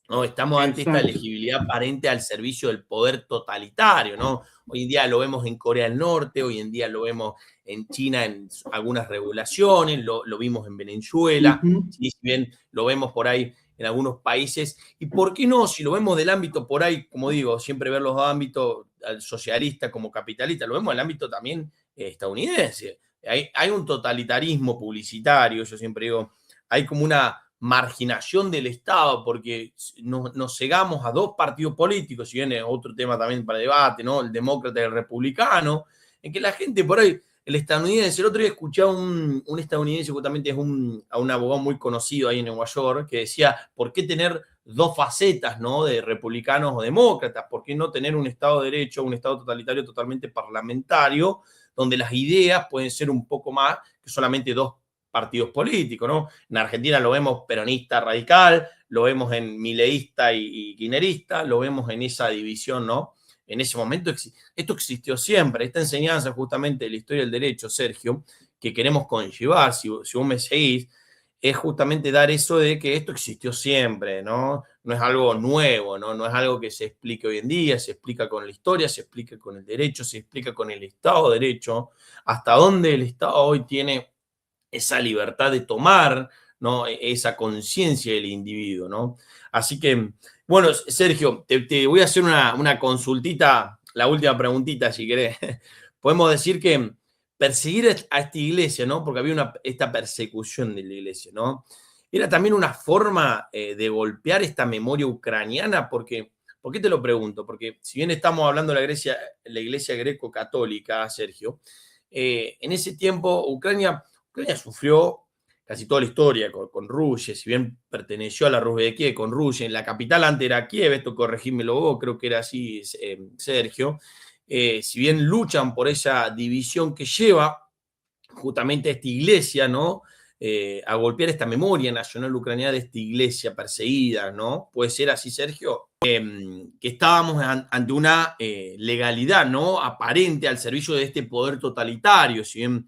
¿No? Estamos ante esta Exacto. legibilidad aparente al servicio del poder totalitario, ¿no? Hoy en día lo vemos en Corea del Norte, hoy en día lo vemos en China en algunas regulaciones, lo vimos en Venezuela, Ujú. ¿sí? Si bien lo vemos por ahí en algunos países, y por qué no, si lo vemos del ámbito por ahí, como digo, siempre ver los ámbitos socialista como capitalista, lo vemos en el ámbito también estadounidense. Hay un totalitarismo publicitario, yo siempre digo, hay como una marginación del Estado, porque nos cegamos a dos partidos políticos, si bien es otro tema también para debate, ¿no? El demócrata y el republicano, en que la gente por ahí, el estadounidense, el otro día escuché a un estadounidense, justamente es a un abogado muy conocido ahí en Nueva York, que decía, ¿por qué tener dos facetas, ¿no? De republicanos o demócratas? ¿Por qué no tener un Estado de Derecho, un Estado totalitario totalmente parlamentario, donde las ideas pueden ser un poco más que solamente dos partidos políticos, ¿no? En Argentina lo vemos peronista radical, lo vemos en mileísta y kirchnerista, lo vemos en esa división, ¿no? En ese momento esto existió siempre, esta enseñanza justamente de la historia del derecho, Sergio, que queremos conllevar, si vos me seguís, es justamente dar eso de que esto existió siempre, ¿no? No es algo nuevo, ¿no? No es algo que se explique hoy en día, se explica con la historia, se explica con el derecho, se explica con el Estado de Derecho, hasta dónde el Estado hoy tiene esa libertad de tomar, ¿no? Esa conciencia del individuo, ¿no? Así que, bueno, Sergio, te voy a hacer una consultita, la última preguntita, si querés. Podemos decir que perseguir a esta iglesia, ¿no? Porque había esta persecución de la iglesia, ¿no? Era también una forma de golpear esta memoria ucraniana, porque, ¿por qué te lo pregunto? Porque si bien estamos hablando de la iglesia greco-católica, Sergio, en ese tiempo Ucrania sufrió casi toda la historia con Rusia, si bien perteneció a la Rus de Kiev con Rusia, en la capital antes era Kiev, esto corregímelo vos, creo que era así, Sergio, si bien luchan por esa división que lleva justamente a esta iglesia, ¿no? A golpear esta memoria nacional ucraniana de esta iglesia perseguida, ¿no? Puede ser así, Sergio, que estábamos ante una legalidad, ¿no? Aparente al servicio de este poder totalitario, si bien,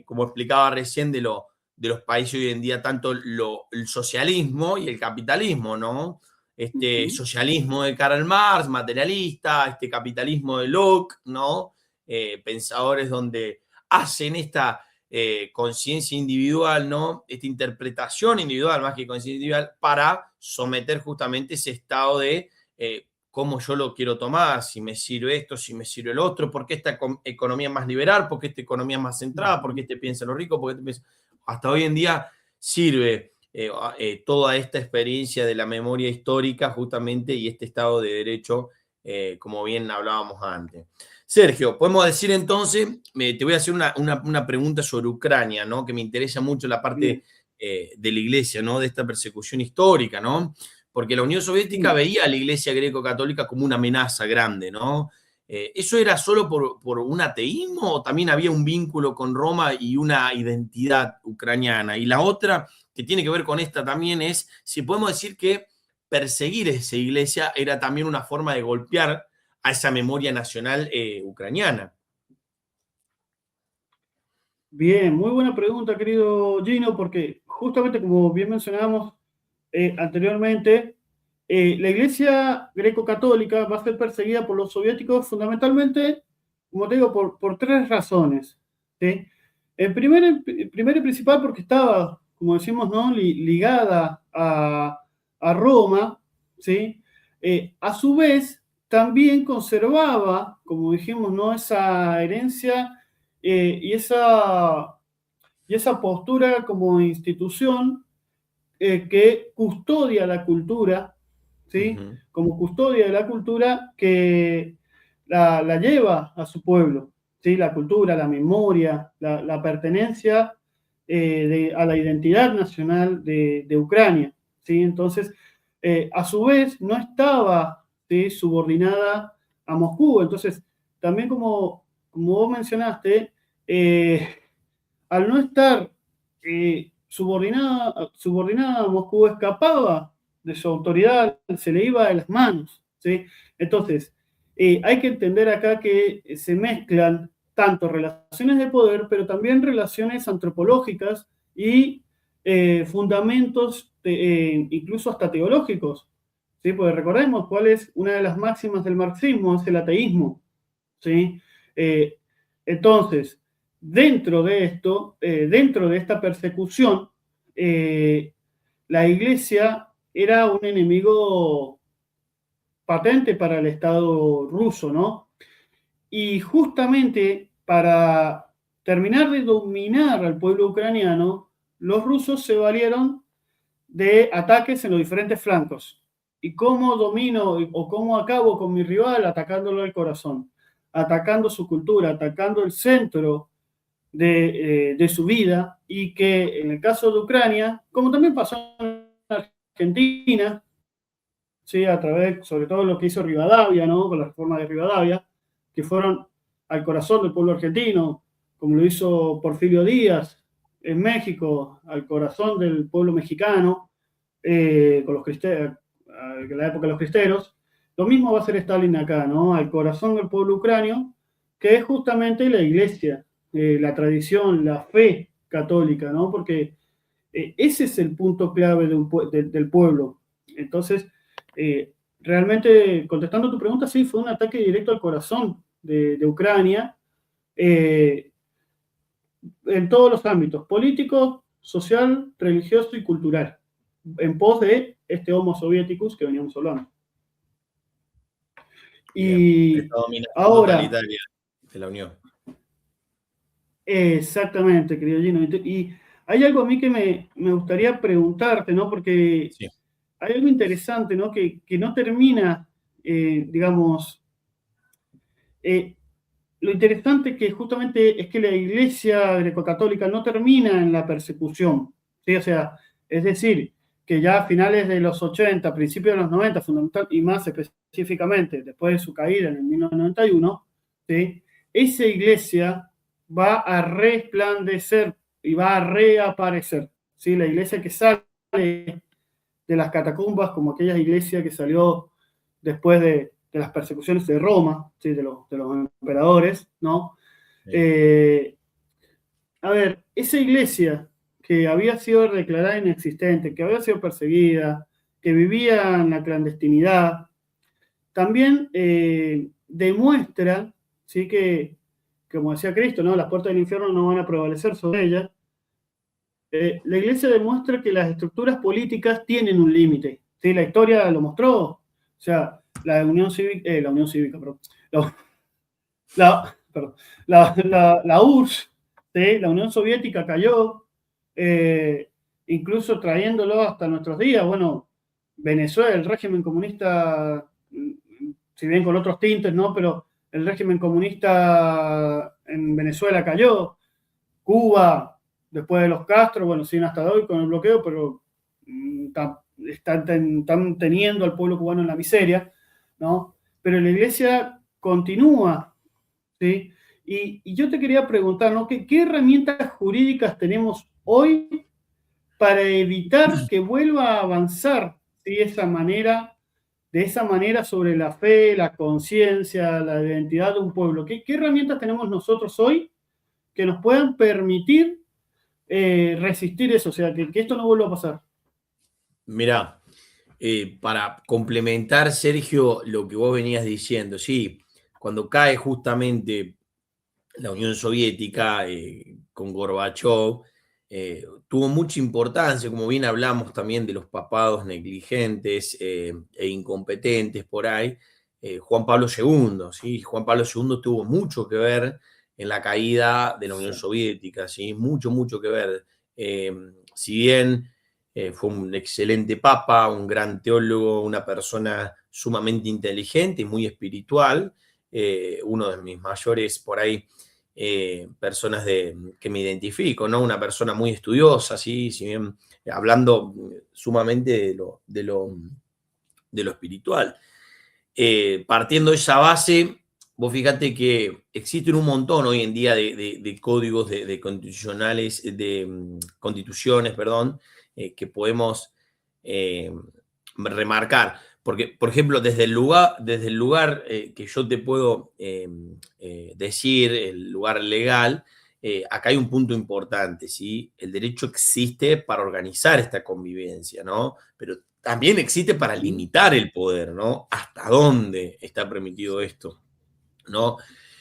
como explicaba recién, de los países hoy en día, tanto el socialismo y el capitalismo, ¿no? Este Ujú. socialismo de Karl Marx, materialista, este capitalismo de Locke, ¿no? Pensadores donde hacen esta conciencia individual, ¿no? Esta interpretación individual más que conciencia individual para someter justamente ese estado de cómo yo lo quiero tomar, si me sirve esto, si me sirve el otro, por qué esta economía es más liberal, por qué esta economía es más centrada, por qué este piensa lo rico, por qué este piensa... Hasta hoy en día sirve toda esta experiencia de la memoria histórica justamente y este Estado de Derecho, como bien hablábamos antes. Sergio, podemos decir entonces, te voy a hacer una pregunta sobre Ucrania, ¿no? Que me interesa mucho la parte Bien. de la iglesia, ¿no? De esta persecución histórica, ¿no? Porque la Unión Soviética Sí. veía a la iglesia greco-católica como una amenaza grande, ¿no? ¿Eso era solo por un ateísmo o también había un vínculo con Roma y una identidad ucraniana? Y la otra, que tiene que ver con esta también, es si podemos decir que perseguir esa iglesia era también una forma de golpear a esa memoria nacional ucraniana. Bien, muy buena pregunta, querido Gino, porque justamente como bien mencionábamos anteriormente, la Iglesia greco-católica va a ser perseguida por los soviéticos fundamentalmente, como te digo, por tres razones. ¿Sí? Primero y principal porque estaba, como decimos, ¿no? Ligada a Roma, ¿sí? A su vez, también conservaba, como dijimos, ¿no? Esa herencia y esa postura como institución que custodia la cultura, ¿sí? Ujú. Como custodia de la cultura que la lleva a su pueblo, ¿sí? La cultura, la memoria, la pertenencia a la identidad nacional de Ucrania, ¿sí? Entonces, a su vez, no estaba, ¿sí?, subordinada a Moscú. Entonces, también como vos mencionaste, al no estar subordinada a Moscú, escapaba de su autoridad, se le iba de las manos, ¿sí? Entonces, hay que entender acá que se mezclan tanto relaciones de poder, pero también relaciones antropológicas y fundamentos, incluso hasta teológicos, ¿sí? Porque recordemos cuál es una de las máximas del marxismo, es el ateísmo, ¿sí? Eh, entonces, dentro de esto, dentro de esta persecución, la iglesia era un enemigo patente para el Estado ruso, ¿no? Y justamente para terminar de dominar al pueblo ucraniano, los rusos se valieron de ataques en los diferentes flancos. ¿Y cómo domino o cómo acabo con mi rival? Atacándolo al corazón, atacando su cultura, atacando el centro de su vida, y que en el caso de Ucrania, como también pasó en Argentina, ¿sí?, a través, sobre todo lo que hizo Rivadavia, ¿no?, con la reforma de Rivadavia, que fueron al corazón del pueblo argentino, como lo hizo Porfirio Díaz en México, al corazón del pueblo mexicano, con los cristeros, en la época de los cristeros. Lo mismo va a hacer Stalin acá, ¿no?, al corazón del pueblo ucranio, que es justamente la iglesia, la tradición, la fe católica, ¿no? Porque ese es el punto clave del pueblo. Entonces, realmente, contestando tu pregunta, sí, fue un ataque directo al corazón de Ucrania, eh, en todos los ámbitos: político, social, religioso y cultural, en pos de este Homo Soviéticus que veníamos hablando. Bien, Y esta dominación ahora, totalitaria de la Unión. exactamente, querido Gino, y hay algo a mí que me gustaría preguntarte, ¿no? Porque Sí. hay algo interesante, ¿no?, que no termina, digamos, eh, lo interesante que justamente es que la Iglesia grecocatólica no termina en la persecución, ¿sí? O sea, es decir, que ya a finales de los 80, principios de los 90, fundamental, y más específicamente después de su caída en el 1991, ¿sí?, esa Iglesia va a resplandecer y va a reaparecer, ¿sí? La Iglesia que sale de las catacumbas, como aquella iglesia que salió después de las persecuciones de Roma, ¿sí?, de los emperadores, ¿no? Sí. Eh, a ver, esa iglesia que había sido declarada inexistente, que había sido perseguida, que vivía en la clandestinidad, también demuestra, ¿sí?, que, como decía Cristo, ¿no?, las puertas del infierno no van a prevalecer sobre ella. La iglesia demuestra que las estructuras políticas tienen un límite, ¿sí? La historia lo mostró. O sea, la Unión Cívica, perdón, la, perdón, la URSS, ¿sí?, la Unión Soviética cayó, eh, incluso trayéndolo hasta nuestros días. Bueno, Venezuela, el régimen comunista, si bien con otros tintes, ¿no?, pero el régimen comunista en Venezuela cayó. Cuba, después de los Castro, bueno, siguen hasta hoy con el bloqueo, pero están teniendo al pueblo cubano en la miseria, ¿no? Pero la iglesia continúa, ¿sí? Y yo te quería preguntar, ¿no?, ¿qué herramientas jurídicas tenemos hoy para evitar que vuelva a avanzar, ¿sí?, de esa manera sobre la fe, la conciencia, la identidad de un pueblo? ¿Qué herramientas tenemos nosotros hoy que nos puedan permitir resistir eso? O sea, que esto no vuelva a pasar. Mirá, para complementar, Sergio, lo que vos venías diciendo, sí, cuando cae justamente la Unión Soviética con Gorbachov, tuvo mucha importancia, como bien hablamos también de los papados negligentes e incompetentes por ahí, Juan Pablo II, ¿sí? Juan Pablo II tuvo mucho que ver en la caída de la Unión Sí. Soviética, ¿sí? Mucho, mucho que ver. Si bien fue un excelente papa, un gran teólogo, una persona sumamente inteligente y muy espiritual, uno de mis mayores, por ahí, personas que me identifico, ¿no? Una persona muy estudiosa, ¿sí? Si bien hablando sumamente de lo espiritual. Partiendo de esa base, vos fíjate que existen un montón hoy en día de códigos de constitucionales, constituciones, perdón, que podemos remarcar. Porque, por ejemplo, desde el lugar que yo te puedo decir, el lugar legal, acá hay un punto importante, ¿sí? El derecho existe para organizar esta convivencia, ¿no? Pero también existe para limitar el poder, ¿no? ¿Hasta dónde está permitido esto? ¿No?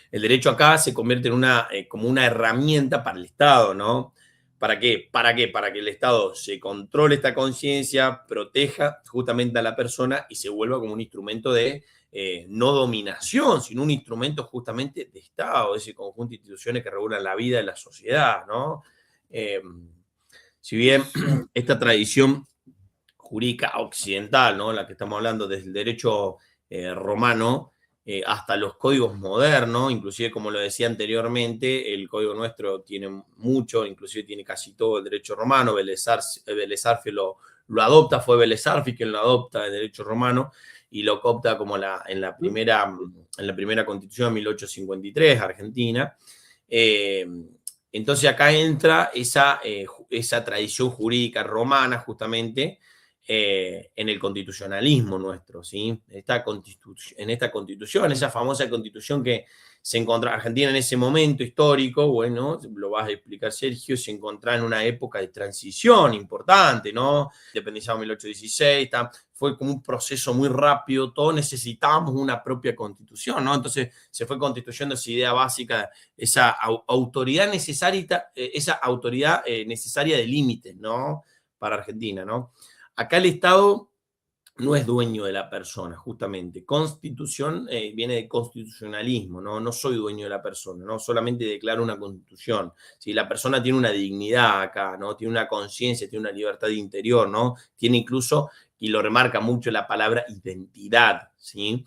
El derecho acá se convierte en como una herramienta para el Estado, ¿no? ¿Para qué? ¿Para qué? Para que el Estado se controle esta conciencia, proteja justamente a la persona y se vuelva como un instrumento de no dominación, sino un instrumento justamente de Estado, ese conjunto de instituciones que regulan la vida de la sociedad, ¿no? Eh, si bien esta tradición jurídica occidental, ¿no? La que estamos hablando desde el derecho romano hasta los códigos modernos, inclusive como lo decía anteriormente, el código nuestro tiene mucho, inclusive tiene casi todo el derecho romano, Vélez Arfi lo adopta, fue Vélez Arfi quien lo adopta el derecho romano y lo copta como en la primera constitución de 1853, Argentina. Entonces acá entra esa tradición jurídica romana justamente en el constitucionalismo nuestro, ¿sí? En esta constitución, esa famosa constitución que se encontraba Argentina en ese momento histórico, bueno, lo vas a explicar Sergio, se encontraba en una época de transición importante, ¿no? Independizado en 1816, fue como un proceso muy rápido, todos necesitábamos una propia constitución, ¿no? Entonces se fue constituyendo esa idea básica, esa autoridad necesaria de límites, ¿no? Para Argentina, ¿no? Acá el Estado no es dueño de la persona, justamente. Constitución viene de constitucionalismo, ¿no? No soy dueño de la persona, ¿no? Solamente declaro una constitución. Si la persona tiene una dignidad acá, ¿no? Tiene una conciencia, tiene una libertad interior, ¿no? Tiene incluso, y lo remarca mucho la palabra identidad, ¿sí?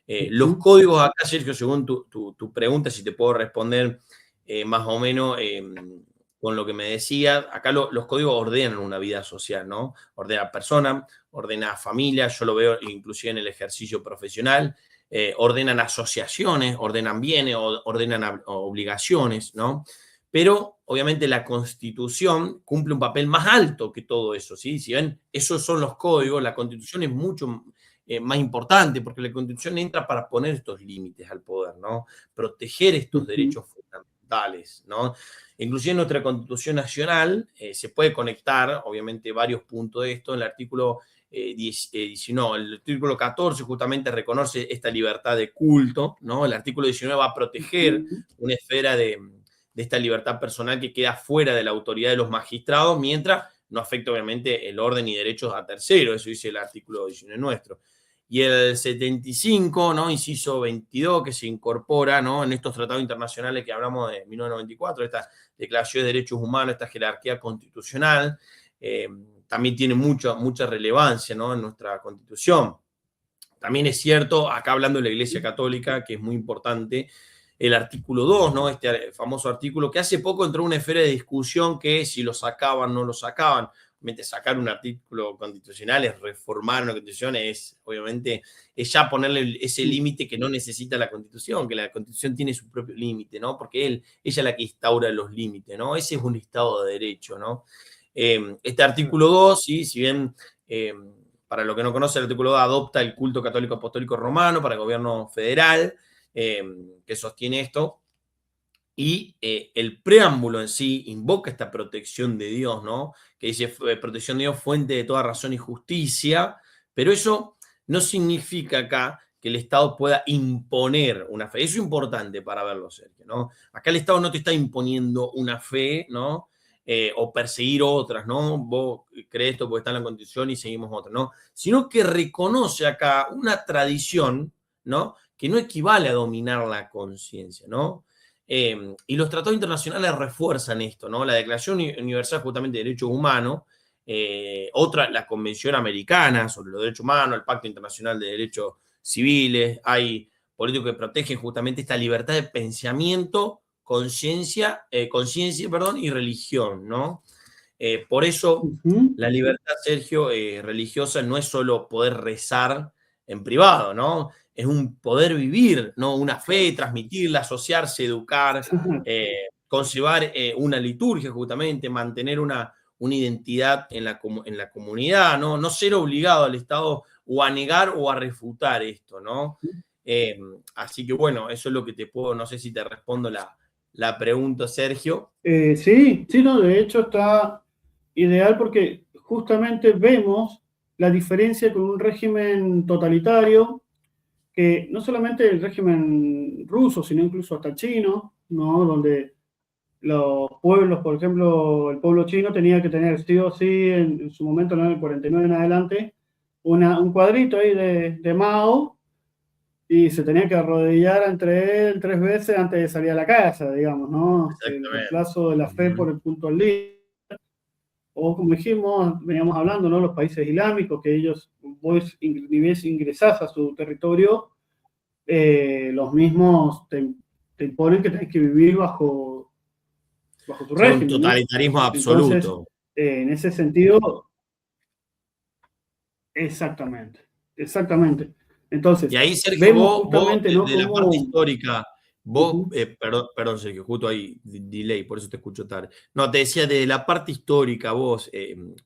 Los códigos acá, Sergio, según tu pregunta, si te puedo responder más o menos con lo que me decía, acá los códigos ordenan una vida social, ¿no? Ordena persona, ordena familia, yo lo veo inclusive en el ejercicio profesional, ordenan asociaciones, ordenan bienes, ordenan obligaciones, ¿no? Pero obviamente la Constitución cumple un papel más alto que todo eso, ¿sí? Si ven, esos son los códigos, la Constitución es mucho más importante porque la Constitución entra para poner estos límites al poder, ¿no? Proteger estos derechos fundamentales, ¿no? Inclusive en nuestra Constitución Nacional se puede conectar, obviamente, varios puntos de esto. En el artículo 19, el artículo 14 justamente reconoce esta libertad de culto, ¿no? El artículo 19 va a proteger una esfera de esta libertad personal que queda fuera de la autoridad de los magistrados, mientras no afecta, obviamente, el orden y derechos a terceros. Eso dice el artículo 19 nuestro. Y el 75, ¿no? Inciso 22, que se incorpora, ¿no? En estos tratados internacionales que hablamos de 1994, esta Declaración de Derechos Humanos, esta jerarquía constitucional, también tiene mucha relevancia, ¿no? En nuestra Constitución. También es cierto, acá hablando de la Iglesia Católica, que es muy importante, el artículo 2, ¿no? Este famoso artículo que hace poco entró en una esfera de discusión que si lo sacaban o no lo sacaban. Obviamente sacar un artículo constitucional es reformar una constitución, obviamente es ya ponerle ese límite que no necesita la constitución, que la constitución tiene su propio límite, ¿no? Porque ella es la que instaura los límites, ¿no? Ese es un Estado de Derecho, ¿no? Este artículo 2, ¿sí? Si bien para lo que no conoce, el artículo 2 adopta el culto católico apostólico romano para el gobierno federal, que sostiene esto, y el preámbulo en sí invoca esta protección de Dios, ¿no? Que dice protección de Dios, fuente de toda razón y justicia, pero eso no significa acá que el Estado pueda imponer una fe. Eso es importante para verlo, Sergio, ¿no? Acá el Estado no te está imponiendo una fe, ¿no? O perseguir otras, ¿no? Vos crees esto porque está en la Constitución y seguimos otra, ¿no? Sino que reconoce acá una tradición, ¿no? Que no equivale a dominar la conciencia, ¿no? Y los tratados internacionales refuerzan esto, ¿no? La Declaración Universal justamente de Derechos Humanos, otra, la Convención Americana sobre los Derechos Humanos, el Pacto Internacional de Derechos Civiles, hay políticos que protegen justamente esta libertad de pensamiento, conciencia, perdón, y religión, ¿no? Por eso Ujú. la libertad, Sergio, religiosa no es solo poder rezar en privado, ¿no? Es un poder vivir, ¿no? Una fe, transmitirla, asociarse, educar, conservar una liturgia justamente, mantener una identidad en la comunidad, ¿no? No ser obligado al Estado o a negar o a refutar esto, ¿no? Eh, Así que bueno, eso es lo que te puedo, no sé si te respondo la pregunta, Sergio. Sí, sí, no, de hecho está ideal porque justamente vemos la diferencia con un régimen totalitario, que no solamente el régimen ruso, sino incluso hasta chino, ¿no? Donde los pueblos, por ejemplo, el pueblo chino tenía que tener sí o sí en su momento, ¿no? En el 49 en adelante, un cuadrito ahí de Mao y se tenía que arrodillar entre él 3 veces antes de salir a la casa, digamos, ¿no? El Exactamente. reemplazo de la fe por el culto al líder. O como dijimos, veníamos hablando, ¿no? Los países islámicos, que ellos, vos ni bien ingresás a su territorio, los mismos te imponen que tenés que vivir bajo su Sí, un régimen, ¿no? totalitarismo Entonces, absoluto. en ese sentido, exactamente, exactamente. Y Entonces, ahí, Sergio, vemos vos justamente, ¿no? de la parte Cómo... histórica, vos, Ujú, perdón, Sergio, justo ahí, delay, por eso te escucho tarde. No, te decía, de la parte histórica, vos,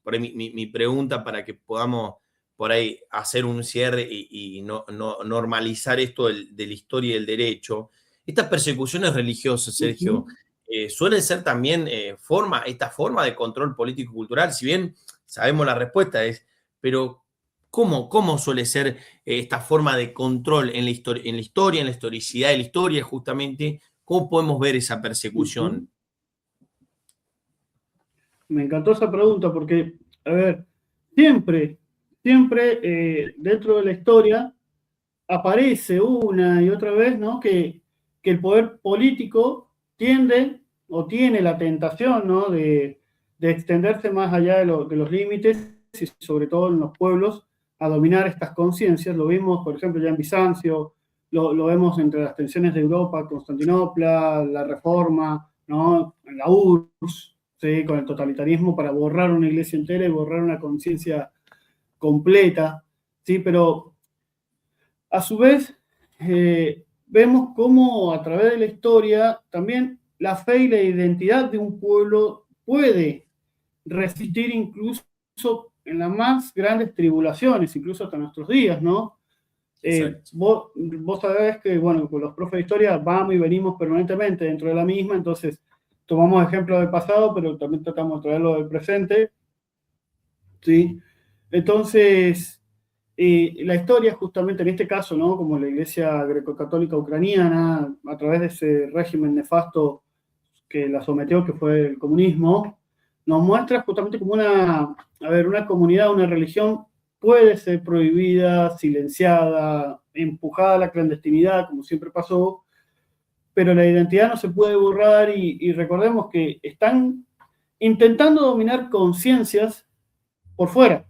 por ahí mi pregunta para que podamos por ahí hacer un cierre y normalizar esto de la historia y del derecho. Estas persecuciones religiosas, Sergio, ujú, suelen ser también esta forma de control político-cultural, si bien sabemos la respuesta es, pero ¿cómo suele ser esta forma de control en la historia, en la historicidad de la historia, justamente? ¿Cómo podemos ver esa ujú. persecución? Me encantó esa pregunta porque, a ver, siempre, siempre dentro de la historia aparece una y otra vez, ¿no? Que el poder político tiende o tiene la tentación, ¿no? De extenderse más allá de los límites y sobre todo en los pueblos a dominar estas conciencias. Lo vimos, por ejemplo, ya en Bizancio, lo vemos entre las tensiones de Europa, Constantinopla, la Reforma, ¿no? En la URSS, ¿sí? Con el totalitarismo para borrar una iglesia entera y borrar una conciencia completa, ¿sí? Pero a su vez, vemos cómo a través de la historia también la fe y la identidad de un pueblo puede resistir incluso en las más grandes tribulaciones, incluso hasta nuestros días, ¿no? Exacto. Vos sabés que, bueno, con los profes de historia vamos y venimos permanentemente dentro de la misma, entonces tomamos ejemplos del pasado, pero también tratamos de traerlo del presente, ¿sí? Entonces, la historia, justamente en este caso, ¿no? Como la Iglesia greco-católica ucraniana, a través de ese régimen nefasto que la sometió, que fue el comunismo, nos muestra justamente como a ver, una comunidad, una religión puede ser prohibida, silenciada, empujada a la clandestinidad, como siempre pasó, pero la identidad no se puede borrar y recordemos que están intentando dominar conciencias por fuera,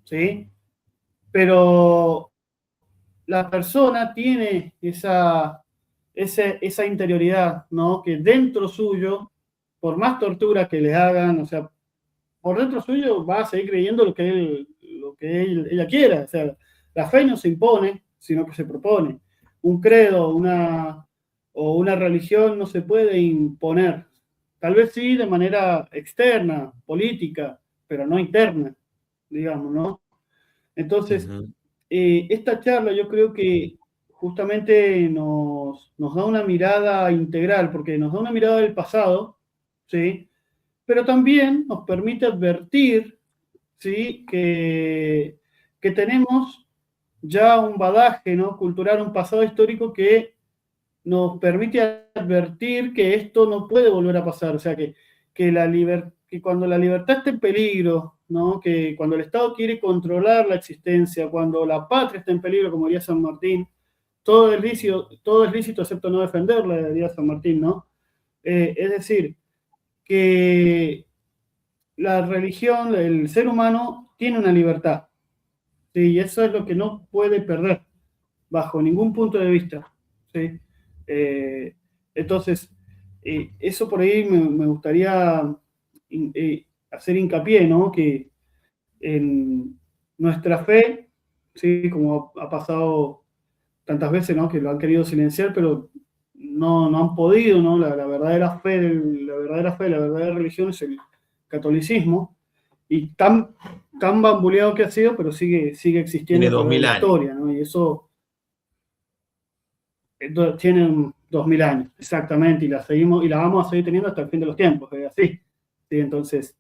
¿sí? Pero la persona tiene esa interioridad, ¿no? Que dentro suyo, por más tortura que le hagan, o sea, por dentro suyo va a seguir creyendo ella quiera. O sea, la fe no se impone, sino que se propone. Un credo, o una religión no se puede imponer. Tal vez sí de manera externa, política, pero no interna, digamos, ¿no? Entonces, Ujú. esta charla yo creo que justamente nos da una mirada integral, porque nos da una mirada del pasado, ¿sí? Pero también nos permite advertir, ¿sí? Que tenemos ya un bagaje, ¿no? Cultural, un pasado histórico que nos permite advertir que esto no puede volver a pasar, o sea, que cuando la libertad está en peligro, ¿no? Que cuando el Estado quiere controlar la existencia, cuando la patria está en peligro, como diría San Martín, todo es lícito excepto no defenderla, diría San Martín, ¿no? Es decir, que la religión, el ser humano tiene una libertad, ¿sí? Y eso es lo que no puede perder. bajo ningún punto de vista, ¿sí? Entonces, eso por ahí me gustaría hacer hincapié, ¿no? Que en nuestra fe, ¿sí? Como ha pasado tantas veces, ¿no? Que lo han querido silenciar, pero no han podido, ¿no? La verdadera fe, la verdadera religión es el catolicismo, y tan bamboleado que ha sido, pero sigue Tiene existiendo a través de 2000 la años. historia, ¿no? Y eso tiene 2000 años, exactamente, y la vamos a seguir teniendo hasta el fin de los tiempos, es así. ¿Sí? Entonces,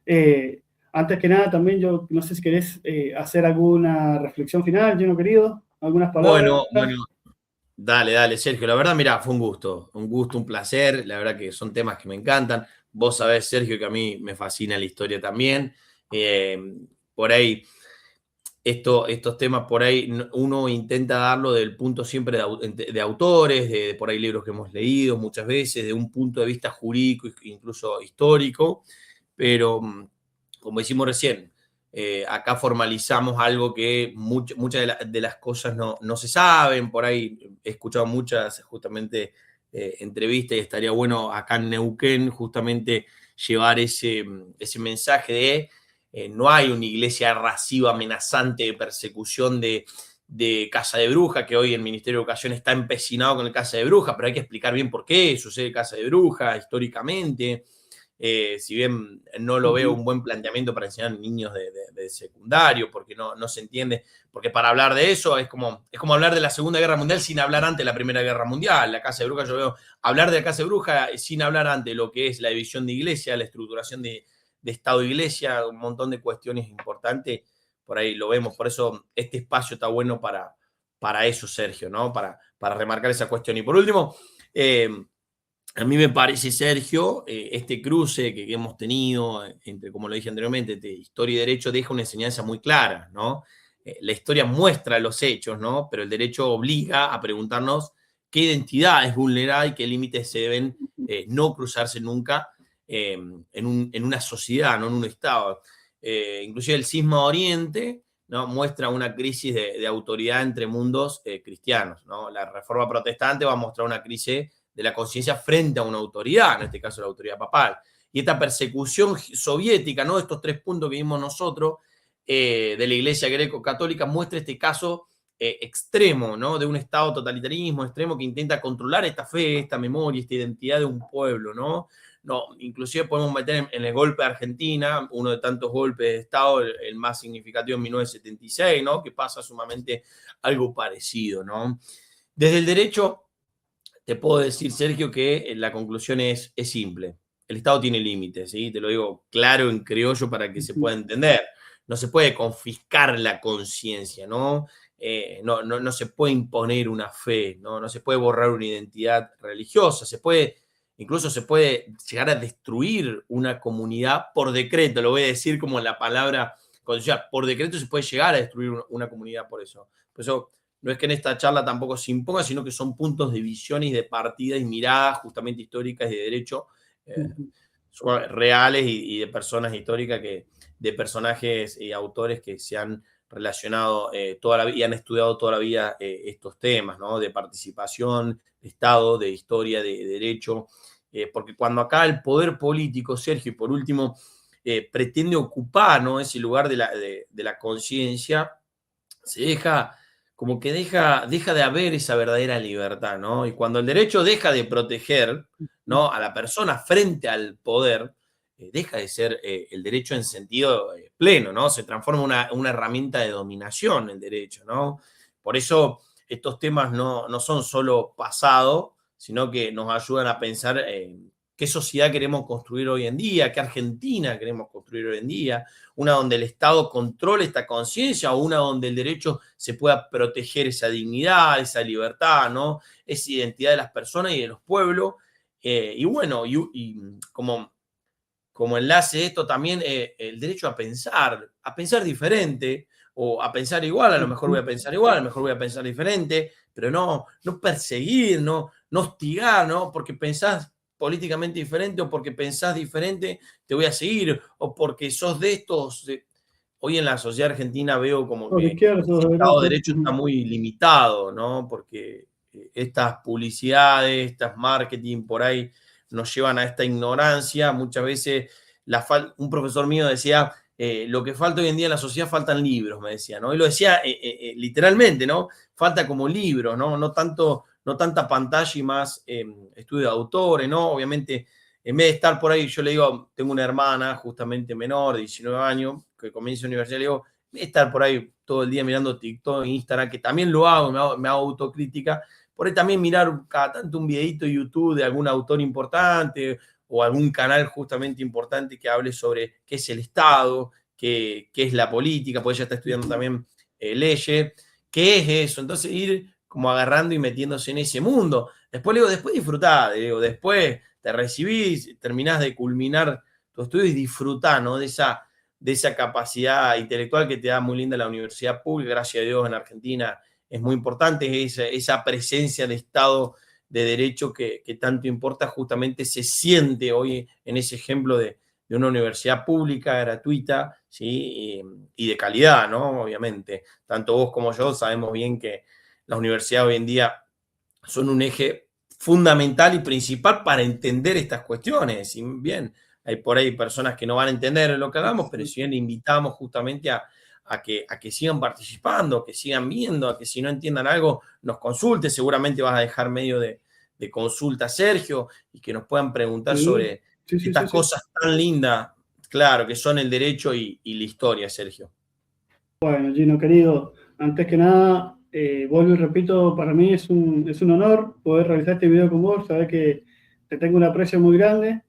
eh, antes que nada, también yo no sé si querés hacer alguna reflexión final, Gino querido, algunas palabras. Bueno, dale, Sergio. La verdad, mira, fue un gusto, un placer. La verdad que son temas que me encantan. Vos sabés, Sergio, que a mí me fascina la historia también. Eh, por ahí, estos temas, por ahí uno intenta darlo del punto siempre de autores, de por ahí libros que hemos leído muchas veces, de un punto de vista jurídico, incluso histórico, pero como decimos recién, acá formalizamos algo que muchas de las cosas no se saben. Por ahí he escuchado muchas justamente entrevistas, y estaría bueno acá en Neuquén justamente llevar ese mensaje de no hay una iglesia raciva, amenazante, de persecución de Casa de Bruja, que hoy el Ministerio de Educación está empecinado con el Casa de Bruja, pero hay que explicar bien por qué sucede Casa de Bruja históricamente. Si bien no lo veo un buen planteamiento para enseñar a niños de secundario, porque no se entiende, porque para hablar de eso es como hablar de la Segunda Guerra Mundial sin hablar antes de la Primera Guerra Mundial. La Casa de Bruja, yo veo hablar de la Casa de Bruja sin hablar antes de lo que es la división de iglesia, la estructuración de Estado-Iglesia, un montón de cuestiones importantes, por ahí lo vemos. Por eso este espacio está bueno para eso, Sergio, ¿no? Para remarcar esa cuestión. Y por último, a mí me parece, Sergio, este cruce que hemos tenido entre, como lo dije anteriormente, de historia y derecho, deja una enseñanza muy clara, ¿no? La historia muestra los hechos, ¿no? Pero el derecho obliga a preguntarnos qué identidad es vulnerada y qué límites se deben no cruzarse nunca en una sociedad, no en un Estado. Inclusive el cisma Oriente, ¿no? Muestra una crisis de autoridad entre mundos cristianos, ¿no? La reforma protestante va a mostrar una crisis de la conciencia frente a una autoridad, en este caso la autoridad papal. Y esta persecución soviética, ¿no? Estos 3 puntos que vimos nosotros de la Iglesia greco-católica muestra este caso extremo, ¿no? De un Estado totalitarismo extremo que intenta controlar esta fe, esta memoria, esta identidad de un pueblo, ¿no? No, inclusive podemos meter en el golpe de Argentina, uno de tantos golpes de Estado, el más significativo en 1976, ¿no? Que pasa sumamente algo parecido, ¿no? Desde el derecho, te puedo decir, Sergio, que la conclusión es simple. El Estado tiene límites, ¿sí? Te lo digo claro en criollo para que se pueda entender. No se puede confiscar la conciencia, ¿no? No se puede imponer una fe, ¿no? No se puede borrar una identidad religiosa, incluso se puede llegar a destruir una comunidad por decreto, lo voy a decir como la palabra, por decreto se puede llegar a destruir una comunidad por eso. Por eso no es que en esta charla tampoco se imponga, sino que son puntos de visión y de partida y miradas justamente históricas y de derecho reales y de personas históricas, de personajes y autores que se han relacionado toda la vida y han estudiado toda la vida estos temas, ¿no? De participación, de Estado, de historia, de derecho. Porque cuando acá el poder político, Sergio, y por último, pretende ocupar, ¿no? Ese lugar de la conciencia, se deja como que deja de haber esa verdadera libertad, ¿no? Y cuando el derecho deja de proteger, ¿no? A la persona frente al poder, deja de ser el derecho en sentido pleno, ¿no? Se transforma en una herramienta de dominación el derecho, ¿no? Por eso estos temas no son solo pasado, sino que nos ayudan a pensar qué sociedad queremos construir hoy en día, qué Argentina queremos construir hoy en día, una donde el Estado controle esta conciencia o una donde el derecho se pueda proteger esa dignidad, esa libertad, ¿no? Esa identidad de las personas y de los pueblos. Y bueno, y como enlace de esto también el derecho a pensar diferente o a pensar igual, a lo mejor voy a pensar igual, a lo mejor voy a pensar diferente, pero no perseguir, no hostigar, ¿no? Porque pensás políticamente diferente o porque pensás diferente, te voy a seguir, o porque sos de estos, hoy en la sociedad argentina veo como Sos de que izquierda, sos ese de Estado de derecha. Derecho está muy limitado, ¿no? Porque estas publicidades, estas marketing por ahí nos llevan a esta ignorancia. Muchas veces un profesor mío decía, lo que falta hoy en día en la sociedad faltan libros, me decía, ¿no? Y lo decía literalmente, ¿no? Falta como libros, ¿no? No tanta pantalla y más estudio de autores, ¿no? Obviamente, en vez de estar por ahí, yo le digo, tengo una hermana justamente menor, de 19 años, que comienza universidad, le digo, en vez de estar por ahí todo el día mirando TikTok, Instagram, que también lo hago, me hago autocrítica, por ahí también mirar cada tanto un videito de YouTube de algún autor importante o algún canal justamente importante que hable sobre qué es el Estado, qué es la política, porque ella está estudiando también leyes, qué es eso. Entonces ir como agarrando y metiéndose en ese mundo. Después le digo, después disfrutá, le digo, después te recibís, terminás de culminar tu estudio y disfrutá, ¿no? De esa capacidad intelectual que te da muy linda la universidad pública, gracias a Dios en Argentina es muy importante, esa presencia de Estado de Derecho que tanto importa, justamente se siente hoy en ese ejemplo de una universidad pública, gratuita, ¿sí? Y de calidad, ¿no? Obviamente. Tanto vos como yo sabemos bien que las universidades hoy en día son un eje fundamental y principal para entender estas cuestiones. Y bien, hay por ahí personas que no van a entender lo que hagamos, pero si bien invitamos justamente a que sigan participando, que sigan viendo, a que si no entiendan algo nos consulte, seguramente vas a dejar medio de consulta, Sergio, y que nos puedan preguntar Sí, sobre sí, sí, sí, estas sí. cosas tan lindas, claro, que son el derecho y la historia, Sergio. Bueno, Gino, querido, antes que nada, vuelvo y repito, para mí es un honor poder realizar este video con vos, sabés que te tengo un aprecio muy grande.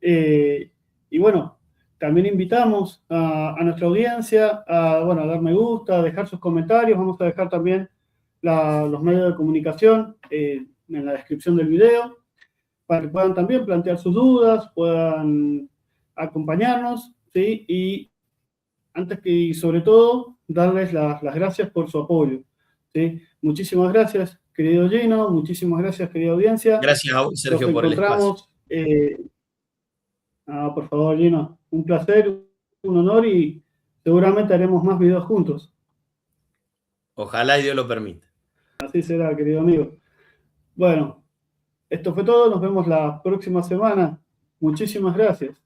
Y bueno, también invitamos a nuestra audiencia a, bueno, a dar me gusta, a dejar sus comentarios. Vamos a dejar también los medios de comunicación en la descripción del video para que puedan también plantear sus dudas, puedan acompañarnos, ¿sí? Y antes que, y sobre todo, darles las gracias por su apoyo, ¿sí? Muchísimas gracias, querido Gino, muchísimas gracias, querida audiencia. Gracias a vos, Nos Sergio, por el espacio. encontramos. Por favor, Gino, un placer, un honor y seguramente haremos más videos juntos. Ojalá y Dios lo permita. Así será, querido amigo. Bueno, esto fue todo, nos vemos la próxima semana. Muchísimas gracias.